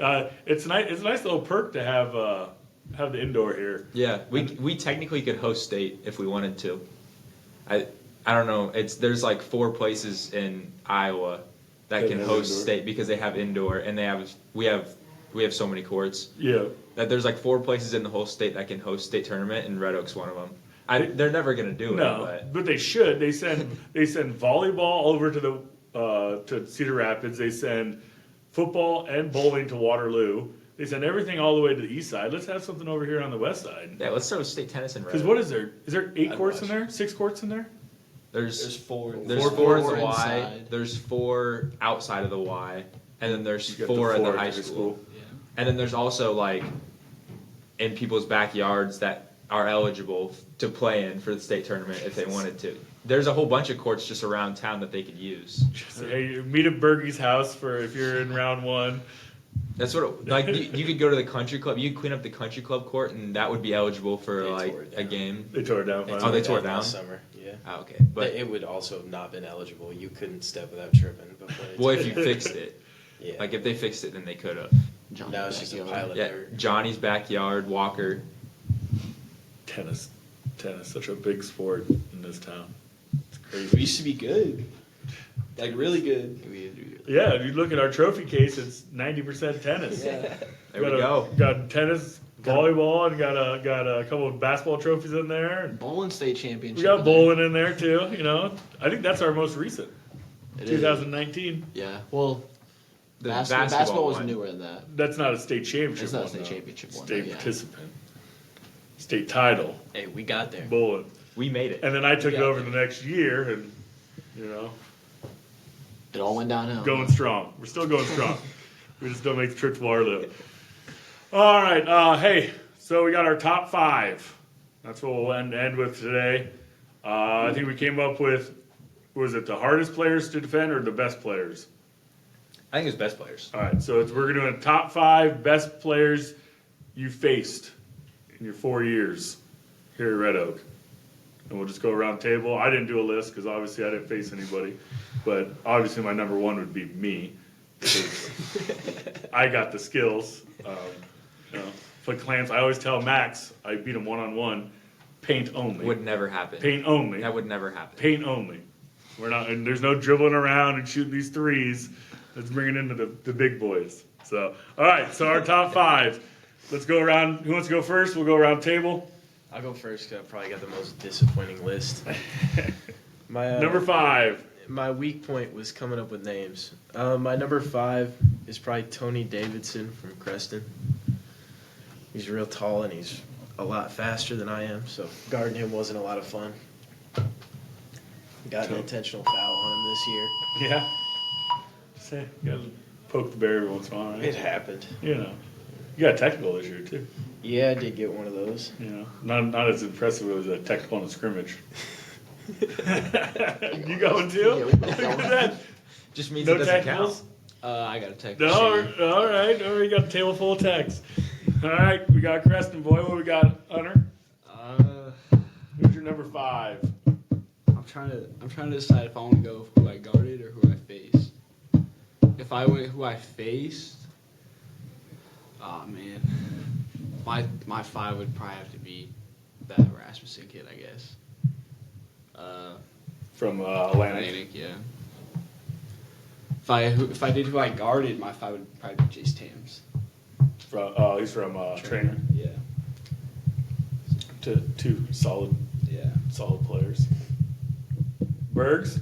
there. It's nice. It's a nice little perk to have the indoor here. Yeah, we technically could host state if we wanted to. I don't know. There's like 4 places in Iowa that That can have host indoor. state because they have indoor and we have so many courts Yeah. that there's like 4 places in the whole state that can host state tournament and Red Oak's one of them. They're never gonna do No, it, but they should. They send volleyball over to to Cedar Rapids. They send football and bowling to Waterloo. They send everything all the way to the east side. Let's have something over here on the west side. but yeah, let's throw state tennis in Red Because Oak. what is there? Is there 8 I'd courts in watch. there? 6 courts in there? There's There's 4. there's Four 4 in courts the Y. inside. There's 4 outside of the Y, and then there's You got the 4 in the four high at your school. Yeah. And then there's also like in people's backyards that are eligible to play in for the state tournament if they wanted to. There's a whole bunch of courts just around town that they could use. Hey, meet at Bergie's house for if you're in round 1. That's what like you could go to the country club. You could clean up the country club court, and that would be eligible for They like tore it a down. game. They tore it down. Oh, they tore it down? last summer. Yeah. Oh, okay, But but it would also have not been eligible. You couldn't step without tripping before they well, took if you it. fixed it, Yeah. like if they fixed it, then they could have. Johnny's Now it's just a backyard. pile of Yeah, dirt. Johnny's backyard, Walker. Tennis, such a big sport in this town. It's We crazy. used to be good. Like really good. Yeah, if you look at our trophy case, it's 90% tennis. Yeah. There we go. Got tennis, volleyball, and got a couple of basketball trophies in there. And Bowling state championship. we got in there. bowling in there too. You know, I think that's our most recent, It is. 2019. Yeah. Well, The basketball was one. newer than that. That's not a state championship. It's not a one, state though. championship one, State though, yeah. participant, state title, Hey, we got there. bowling, We made it. and then I took it got over there. the next year, and you know, It all went downhill. going strong. We're still going strong. We just don't make the trip to Waterloo. All right. Hey, so we got our top 5. That's what we'll end with today. I think we came up with, was it the hardest players to defend or the best players? I think it's best players. All right. So we're doing a top 5 best players you faced in your 4 years here at Red Oak. And we'll just go around the table. I didn't do a list because obviously I didn't face anybody. But obviously my number 1 would be me. Because I got the skills. You know, for Clance, I always tell Max, I beat him one-on-one. Paint only. Would never happen. Paint only. That would never happen. Paint only. We're not, and there's no dribbling around and shooting these threes. Let's bring it into the big boys. So, all right. So our top 5. Let's go around. Who wants to go first? We'll go around table. I'll go first because I probably got the most disappointing list. My Number 5. My weak point was coming up with names. My number 5 is probably Tony Davidson from Creston. He's real tall and he's a lot faster than I am, so guarding him wasn't a lot of fun. Got an intentional foul on him this year. Yeah. Say, you gotta poke the bear every once in a while, right? It happened. You know. You got a technical this year too. Yeah, I did get one of those. You know, not as impressive as a technical in a scrimmage. You going too? Yeah, we both Look got at one. that. Just means No it doesn't technicals. count. I got a text. No, all right. Oh, we got a table full of texts. All right, we got Creston boy. What we got, Hunter? Who's your number 5? I'm trying to decide if I want to go with who I guarded or who I faced. If I went who I faced, oh man, my 5 would probably have to be that Rasmussen kid, I guess. From Atlantic. Atlantic, yeah. If I did who I guarded, my 5 would probably be Jace Tams. He's from Trainer. Yeah, Two solid yeah. players. Bergs.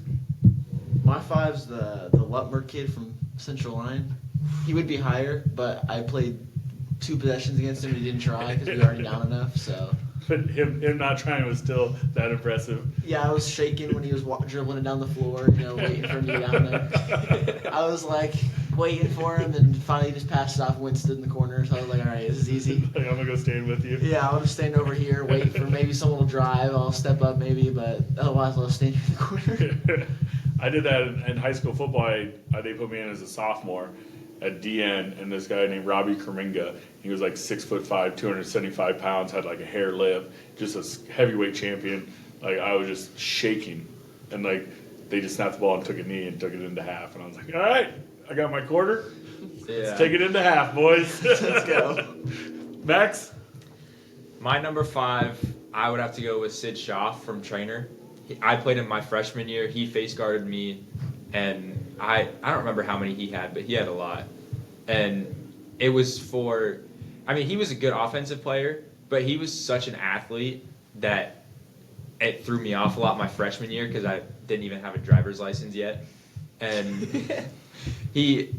My 5's the Lutmer kid from Central line. He would be higher, but I played 2 possessions against him. He didn't try because we were already down enough. So But him not trying was still that impressive. yeah, I was shaking when he was dribbling it down the floor, waiting for him to get down there. I was like waiting for him, and finally he just passed it off and went and stood in the corner. So I was like, all right, this is easy. Like, I'm gonna go stand with you. Yeah, I'll just stand over here, wait for maybe someone will drive. I'll step up maybe, but otherwise I'll stand in the corner. I did that in high school football. They put me in as a sophomore at DN, and this guy named Robbie Kerminga. He was like 6'5", 275 pounds, had like a hair lip, just a heavyweight champion. Like I was just shaking, and like they just snapped the ball and took a knee and took it into half, and I was like, all right, I got my quarter. Let's take it into half, boys. Let's go. Max. My number 5, I would have to go with Sid Schaff from Trainer. I played him my freshman year. He face guarded me, and I don't remember how many he had, but he had a lot. And it was he was a good offensive player, but he was such an athlete that it threw me off a lot my freshman year because I didn't even have a driver's license yet. And he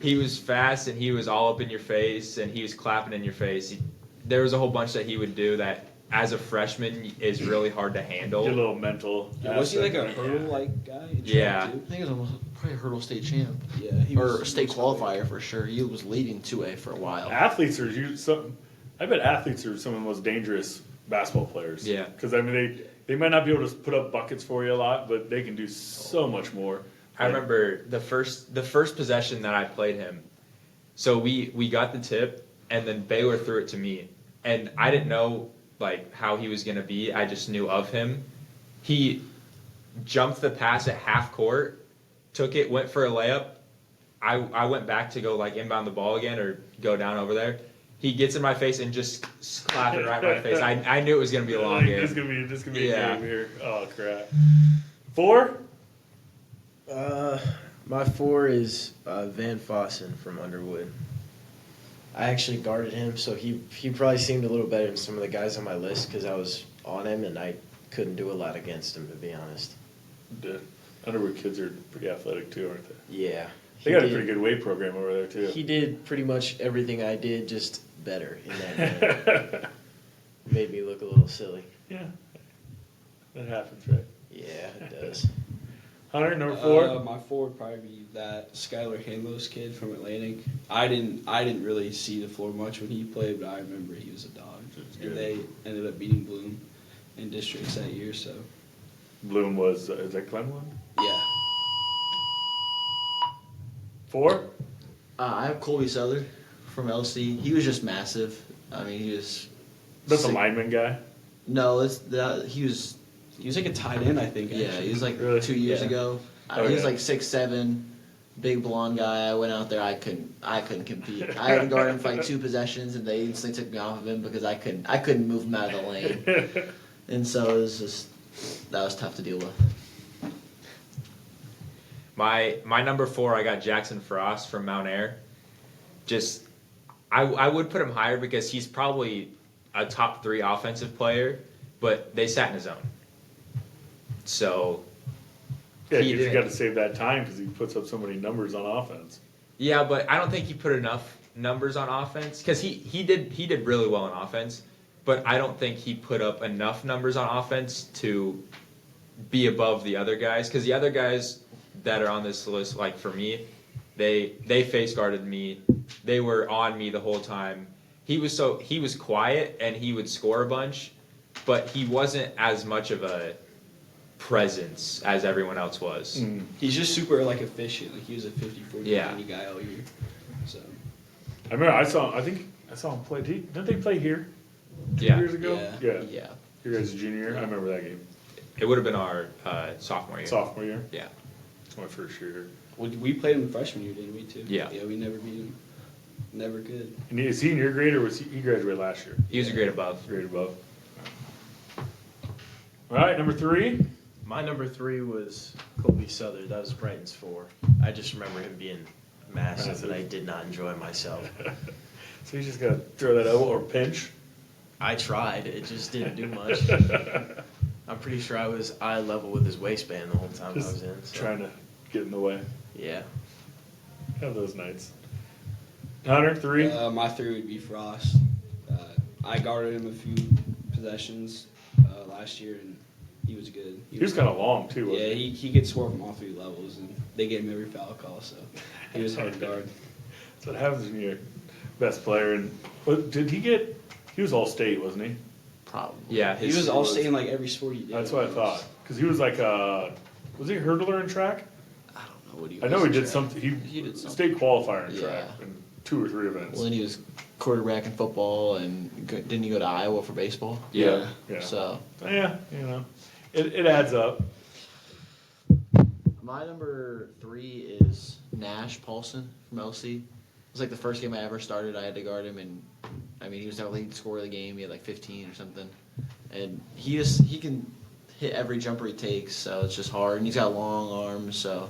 was fast, and he was all up in your face, and he was clapping in your face. There was a whole bunch that he would do that as a freshman is really hard to handle. Your little mental. Was he like a aspect. hurdle like guy? in track, Yeah. too? I think it was almost probably a hurdle state champ. Yeah. He Or was, a state qualifier for sure. He was leading 2A for a while. Athletes are I bet athletes are some of the most dangerous basketball players. Yeah. Because they might not be able to put up buckets for you a lot, but they can do so much more. I remember the first possession that I played him. So we got the tip, and then Baylor threw it to me, and I didn't know like how he was gonna be. I just knew of him. He jumped the pass at half court, took it, went for a layup. I went back to go like inbound the ball again or go down over there. He gets in my face and just clapped it right in my face. I knew it was gonna be a long Like, game. This is gonna be Yeah. a game here. Oh crap. 4. My 4 is Van Fossen from Underwood. I actually guarded him, so he probably seemed a little better than some of the guys on my list because I was on him and I couldn't do a lot against him, to be honest. The Underwood kids are pretty athletic too, aren't they? Yeah. They got a pretty good weight program over there too. He did pretty much everything I did, just better in that game. Made me look a little silly. Yeah. That happens, right? Yeah, it does. Hunter, number 4. My 4 would probably be that Skylar Hanlos kid from Atlantic. I didn't really see the floor much when he played, but I remember he was a dog. And they ended up beating Bloom in districts that year. So Bloom was is that Clemlin? yeah. 4. I have Colby Souther from LC. He was just massive. I mean, he was. That's a sick. lineman guy. No, he was. He was like a tight end, I think. Yeah, actually. he was like Really? 2 years Yeah. ago. Oh, He was yeah. like 6'7", big blonde guy. I went out there. I couldn't compete. I had to guard him for like 2 possessions, and they instantly took me off of him because I couldn't move him out of the lane. And so it was just that was tough to deal with. My number 4, I got Jackson Frost from Mount Air. Just I would put him higher because he's probably a top 3 offensive player, but they sat in his zone. So Yeah, He because you did. got to save that time because he puts up so many numbers on offense. yeah, but I don't think he put enough numbers on offense because he did really well on offense, but I don't think he put up enough numbers on offense to be above the other guys because the other guys that are on this list, like for me, they face guarded me. They were on me the whole time. He was quiet and he would score a bunch, but he wasn't as much of a presence as everyone else was. He's just super like efficient. Like he was a 50, 40, Yeah. 90 guy all year. So I remember I saw him play. Didn't they play here 2 Yeah. years ago? Yeah. Yeah. Your guys' junior year. I remember that game. It would have been our sophomore year. Sophomore year. Yeah. It's my first year. well, we played him freshman year, didn't we? Too. Yeah. Yeah, we never beat him. Never could. And is he in your grade or was he graduated last year? He was a grade above. Grade above. All right, number 3. My number 3 was Colby Souther. That was Bryton's 4. I just remember him being massive, and I did not enjoy myself. So you just got to throw that elbow or pinch. I tried. It just didn't do much. I'm pretty sure I was eye level with his waistband the whole time I was Just in. So. trying to get in the way. Yeah. Have those nights. Hunter, 3? My 3 would be Frost. I guarded him a few possessions last year, and he was good. He was kind of long, too, wasn't Yeah, he? he could score from all 3 levels, and they gave him every foul call, so he was hard to guard. That's what happens when you're best player. And what, did he get? He was all state, wasn't he? Probably. Yeah, He was all state in like every sport he did. That's what I thought. Because he was like was he a hurdler in track? I don't know what he. I know was he in did track. something. He He did something. state qualifier in Yeah. track in 2 or 3 events. Well, then he was quarterback in football, and didn't he go to Iowa for baseball? Yeah. So Yeah, it adds up. my number 3 is Nash Paulson from LC. It was like the first game I ever started. I had to guard him, and I mean he was our lead scorer of the game. He had like 15 or something, and he can hit every jumper he takes. So it's just hard, and he's got long arms, so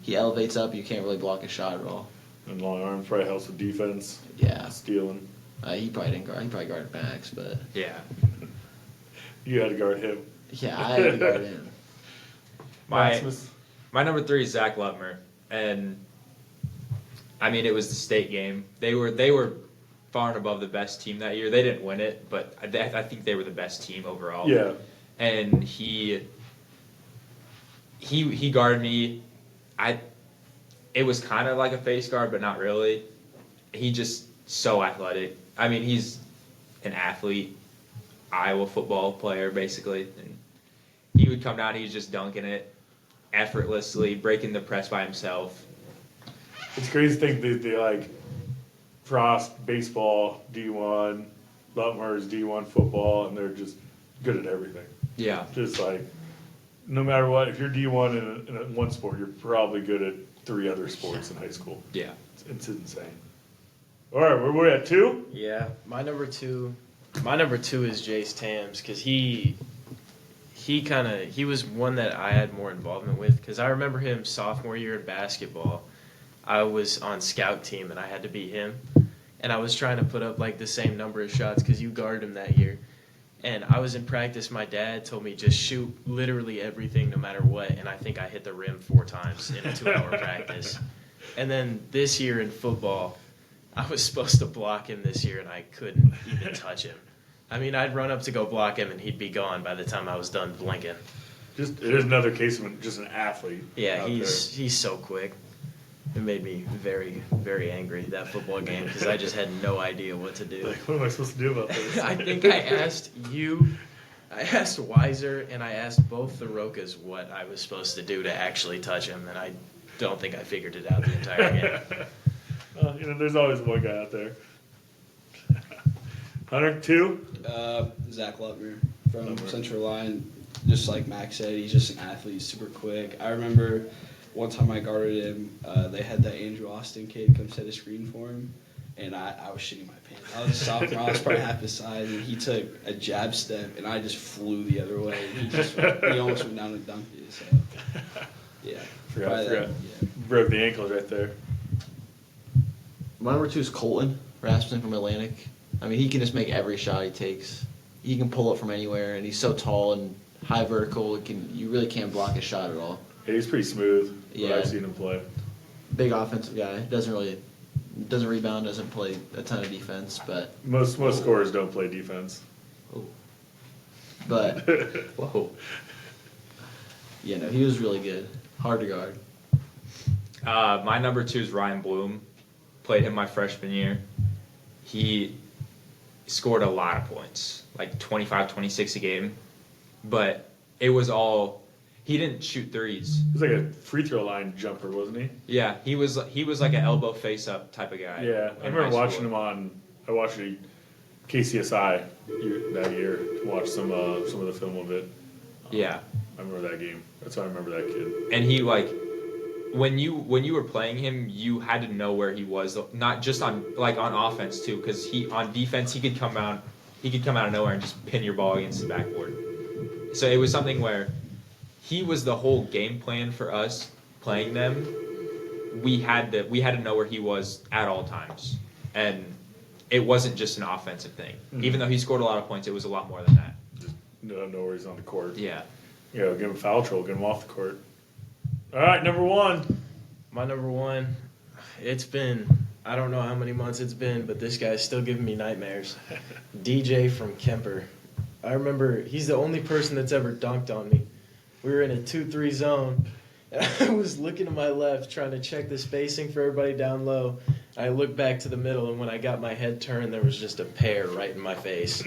he elevates up. You can't really block his shot at all. And long arms probably helps with defense. Yeah, Stealing. he probably didn't guard. He probably guarded Max, but Yeah. You had to guard him. yeah, I had to guard him. Maximus. My number 3 is Zach Lutmer, and I mean it was the state game. They were far and above the best team that year. They didn't win it, but I think they were the best team overall. Yeah. And he guarded me. It was kind of like a face guard, but not really. He just so athletic. I mean, he's an athlete, Iowa football player basically, and he would come down. He was just dunking it effortlessly, breaking the press by himself. It's crazy to think they like Frost, baseball, D1, Lutmer's D1 football, and they're just good at everything. Yeah. Just like, no matter what, if you're D1 in one sport, you're probably good at 3 other sports in high school. Yeah. It's insane. All right, where we're at 2? Yeah, my number two is Jace Tams because he was one that I had more involvement with because I remember him sophomore year in basketball. I was on scout team and I had to beat him, and I was trying to put up like the same number of shots because you guarded him that year. And I was in practice. My dad told me just shoot literally everything, no matter what. And I think I hit the rim 4 times in a 2-hour practice. And then this year in football, I was supposed to block him this year, and I couldn't even touch him. I mean, I'd run up to go block him, and he'd be gone by the time I was done blinking. Just it is another case of just an athlete. Yeah, out he's so quick. It made me very, very angry, that football game, because I just had no idea what to there. do. Like, what am I supposed to do about this? I think I asked Weiser, and I asked both the Rokas what I was supposed to do to actually touch him, and I don't think I figured it out the entire game. Well, there's always one guy out there. Hunter, 2? Zach Lutmer from Central Line. Just like Max said, he's just an athlete, super quick. I remember one time I guarded him, they had that Andrew Austin kid come set a screen for him, and I was shitting my pants. I was a sophomore, I was probably half his size, and he took a jab step, and I just flew the other way. And he almost went down and dunked it. So, yeah. Forgot. Broke the ankles right there. My number 2 is Colton Rasmussen from Atlantic. I mean, he can just make every shot he takes. He can pull up from anywhere, and he's so tall and high vertical. You really can't block his shot at all. Yeah, he's pretty smooth. Yeah. What I've seen him play. Big offensive guy. Doesn't rebound. Doesn't play a ton of defense, but Most scorers don't play defense. but Whoa. he was really good. Hard to guard. My number 2 is Ryan Bloom. Played him my freshman year. He scored a lot of points, like 25, 26 a game. But it was all, he didn't shoot threes. He was like a free throw line jumper, wasn't he? Yeah, he was like an elbow face up type of guy. Yeah, I remember watching him I watched KCSI that year to watch some of the film of it. Yeah. I remember that game. That's why I remember that kid. And he when you were playing him, you had to know where he was, not just on offense too, because on defense he could come out of nowhere and just pin your ball against the backboard. So it was something where he was the whole game plan for us playing them. We had to know where he was at all times, and it wasn't just an offensive thing. Mm-hmm. Even though he scored a lot of points, it was a lot more than that. Just know where he's on the court. Yeah. Give him foul trouble, get him off the court. All right, number 1. My number 1, It's been, I don't know how many months it's been, but this guy's still giving me nightmares. DJ from Kemper. I remember he's the only person that's ever dunked on me. We were in a 2-3 zone, and I was looking to my left trying to check the spacing for everybody down low. I looked back to the middle, and when I got my head turned, there was just a pear right in my face.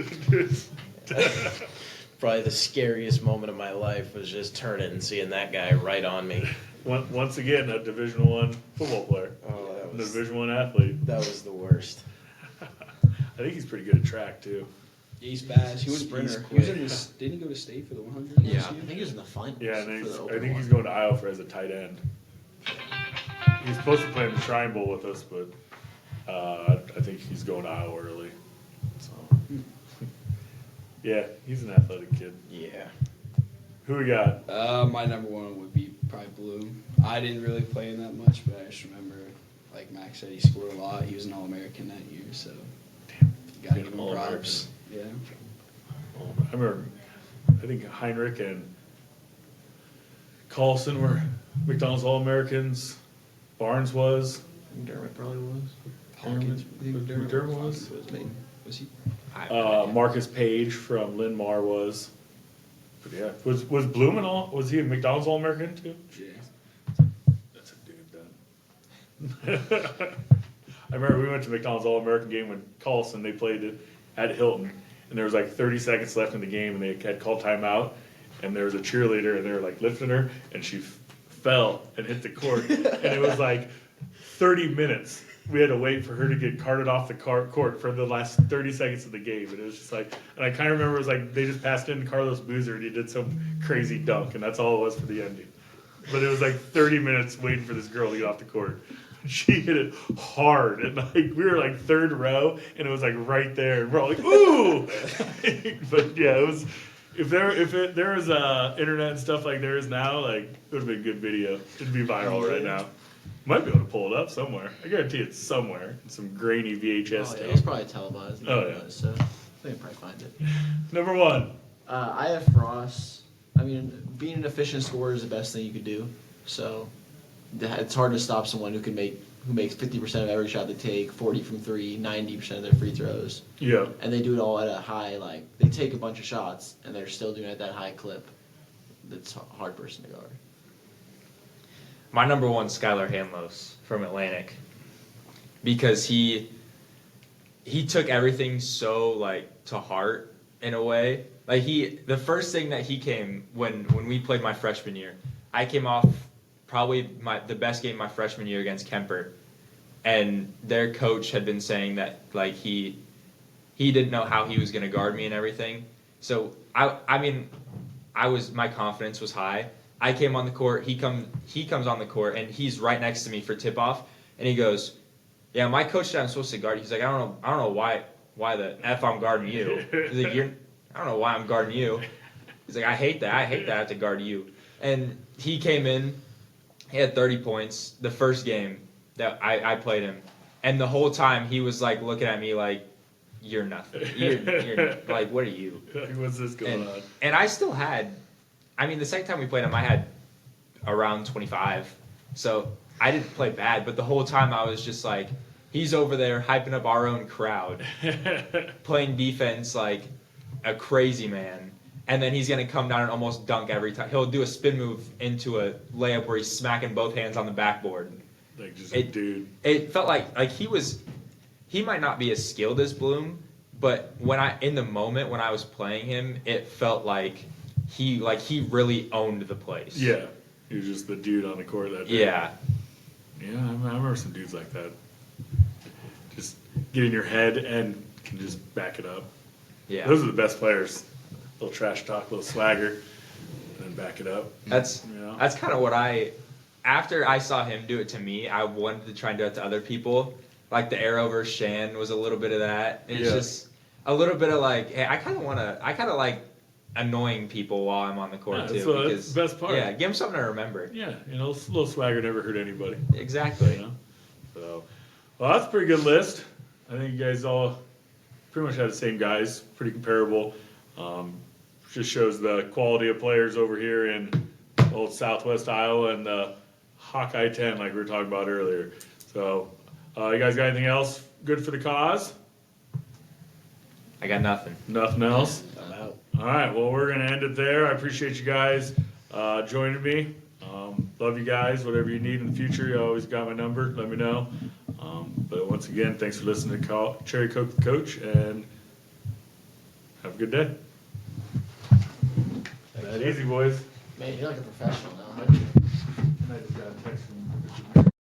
Probably the scariest moment of my life was just turning and seeing that guy right on me. Once again, a Division I football player. Oh, A Division I athlete. that was the worst. I think he's pretty good at track, too. He's fast. He was Sprinter. He was in this. Didn't he go to state for the 100? Yeah, last I year? think he was in the finals. Yeah, and for the I open think he's one. going to Iowa for as a tight end. He's supposed to play in the Shrine Bowl with us, but I think he's going to Iowa early. So, yeah, he's an athletic kid. Yeah. Who we got? My number one would be probably Bloom. I didn't really play in that much, but I just remember, like Max said, he scored a lot. He was an All-American that year, so gotta Good give him All-American. props. Yeah. I remember, I think Heinrich and Carlson were McDonald's All-Americans. Barnes was. McDermott probably was. Hawkins. McDermott was. Was he? Marcus Page from Lynn Mar was. But yeah, was Bloom and all? Was he a McDonald's All-American too? Yeah. That's a dude then. I remember we went to McDonald's All-American game when Carlson, they played it at Hilton, and there was like 30 seconds left in the game, and they had called timeout, and there was a cheerleader, and they were like lifting her, and she fell and hit the court, and it was like 30 minutes. We had to wait for her to get carted off the court for the last 30 seconds of the game, and it was just like, and I kind of remember it was like they just passed in Carlos Boozer, and he did some crazy dunk, and that's all it was for the ending. But it was like 30 minutes waiting for this girl to get off the court. She hit it hard, and like we were like third row, and it was like right there, and we're all like, "Ooh!" But yeah, it was. If there was internet and stuff like there is now, like it would have been good video. It'd be viral right now. Might be able to pull it up somewhere. I guarantee it's somewhere in some grainy VHS Oh, yeah, tape. it was probably televised. Oh, yeah. So they can probably find it. Number one. I have Frost. I mean, being an efficient scorer is the best thing you could do. So it's hard to stop someone who makes 50% of every shot they take, 40 from three, 90% of their free throws, Yeah. and they do it all at a high. Like they take a bunch of shots and they're still doing it at that high clip. That's a hard person to guard. My number one, Skylar Hanlos from Atlantic, because he took everything so like to heart in a way. Like the first thing that he came when we played my freshman year, I came off probably the best game my freshman year against Kemper, and their coach had been saying that like he didn't know how he was going to guard me and everything. So my confidence was high. I came on the court. He comes on the court, and he's right next to me for tip off, and he goes, "Yeah, my coach said I'm supposed to guard you." He's like, "I don't know why the f I'm guarding you." He's like, I don't know why I'm guarding you." He's like, I hate that. I have to guard you." And he came in. He had 30 points the first game that I played him, and the whole time he was like looking at me like, "You're nothing. You're like, what are you?" Like, what's this going on? And I still had. I mean, the second time we played him, I had around 25. So I didn't play bad, but the whole time I was just like, he's over there hyping up our own crowd, playing defense like a crazy man. And then he's going to come down and almost dunk every time. He'll do a spin move into a layup where he's smacking both hands on the backboard. Like just a dude. It felt like he might not be as skilled as Bloom, but in the moment when I was playing him, it felt like he really owned the place. Yeah. He was just the dude on the court that day. Yeah. Yeah, I remember some dudes like that. Just get in your head and can just back it up. Yeah. Those are the best players. A little trash talk, a little swagger, and then back it up. That's Yeah. that's kind of what after I saw him do it to me, I wanted to try and do it to other people. Like the Arrow versus Shan was a little bit of that. It's Yeah. just a little bit of like, hey, I kind of like annoying people while I'm on the court Yeah, too. that's Because the best part. Yeah, give them something to remember. Yeah, a little swagger never hurt anybody. Exactly. You know? So, well, that's a pretty good list. I think you guys all pretty much had the same guys, pretty comparable. Just shows the quality of players over here in old Southwest Iowa and the Hawkeye 10, like we were talking about earlier. So, you guys got anything else good for the cause? I got nothing. Nothing else? I'm out. All right, well, we're going to end it there. I appreciate you guys joining me. Love you guys. Whatever you need in the future, you always got my number. Let me know. But once again, thanks for listening to Cherry Coke with Coach, and have a good day. Easy, boys. Man, you're like a professional now. I just got a text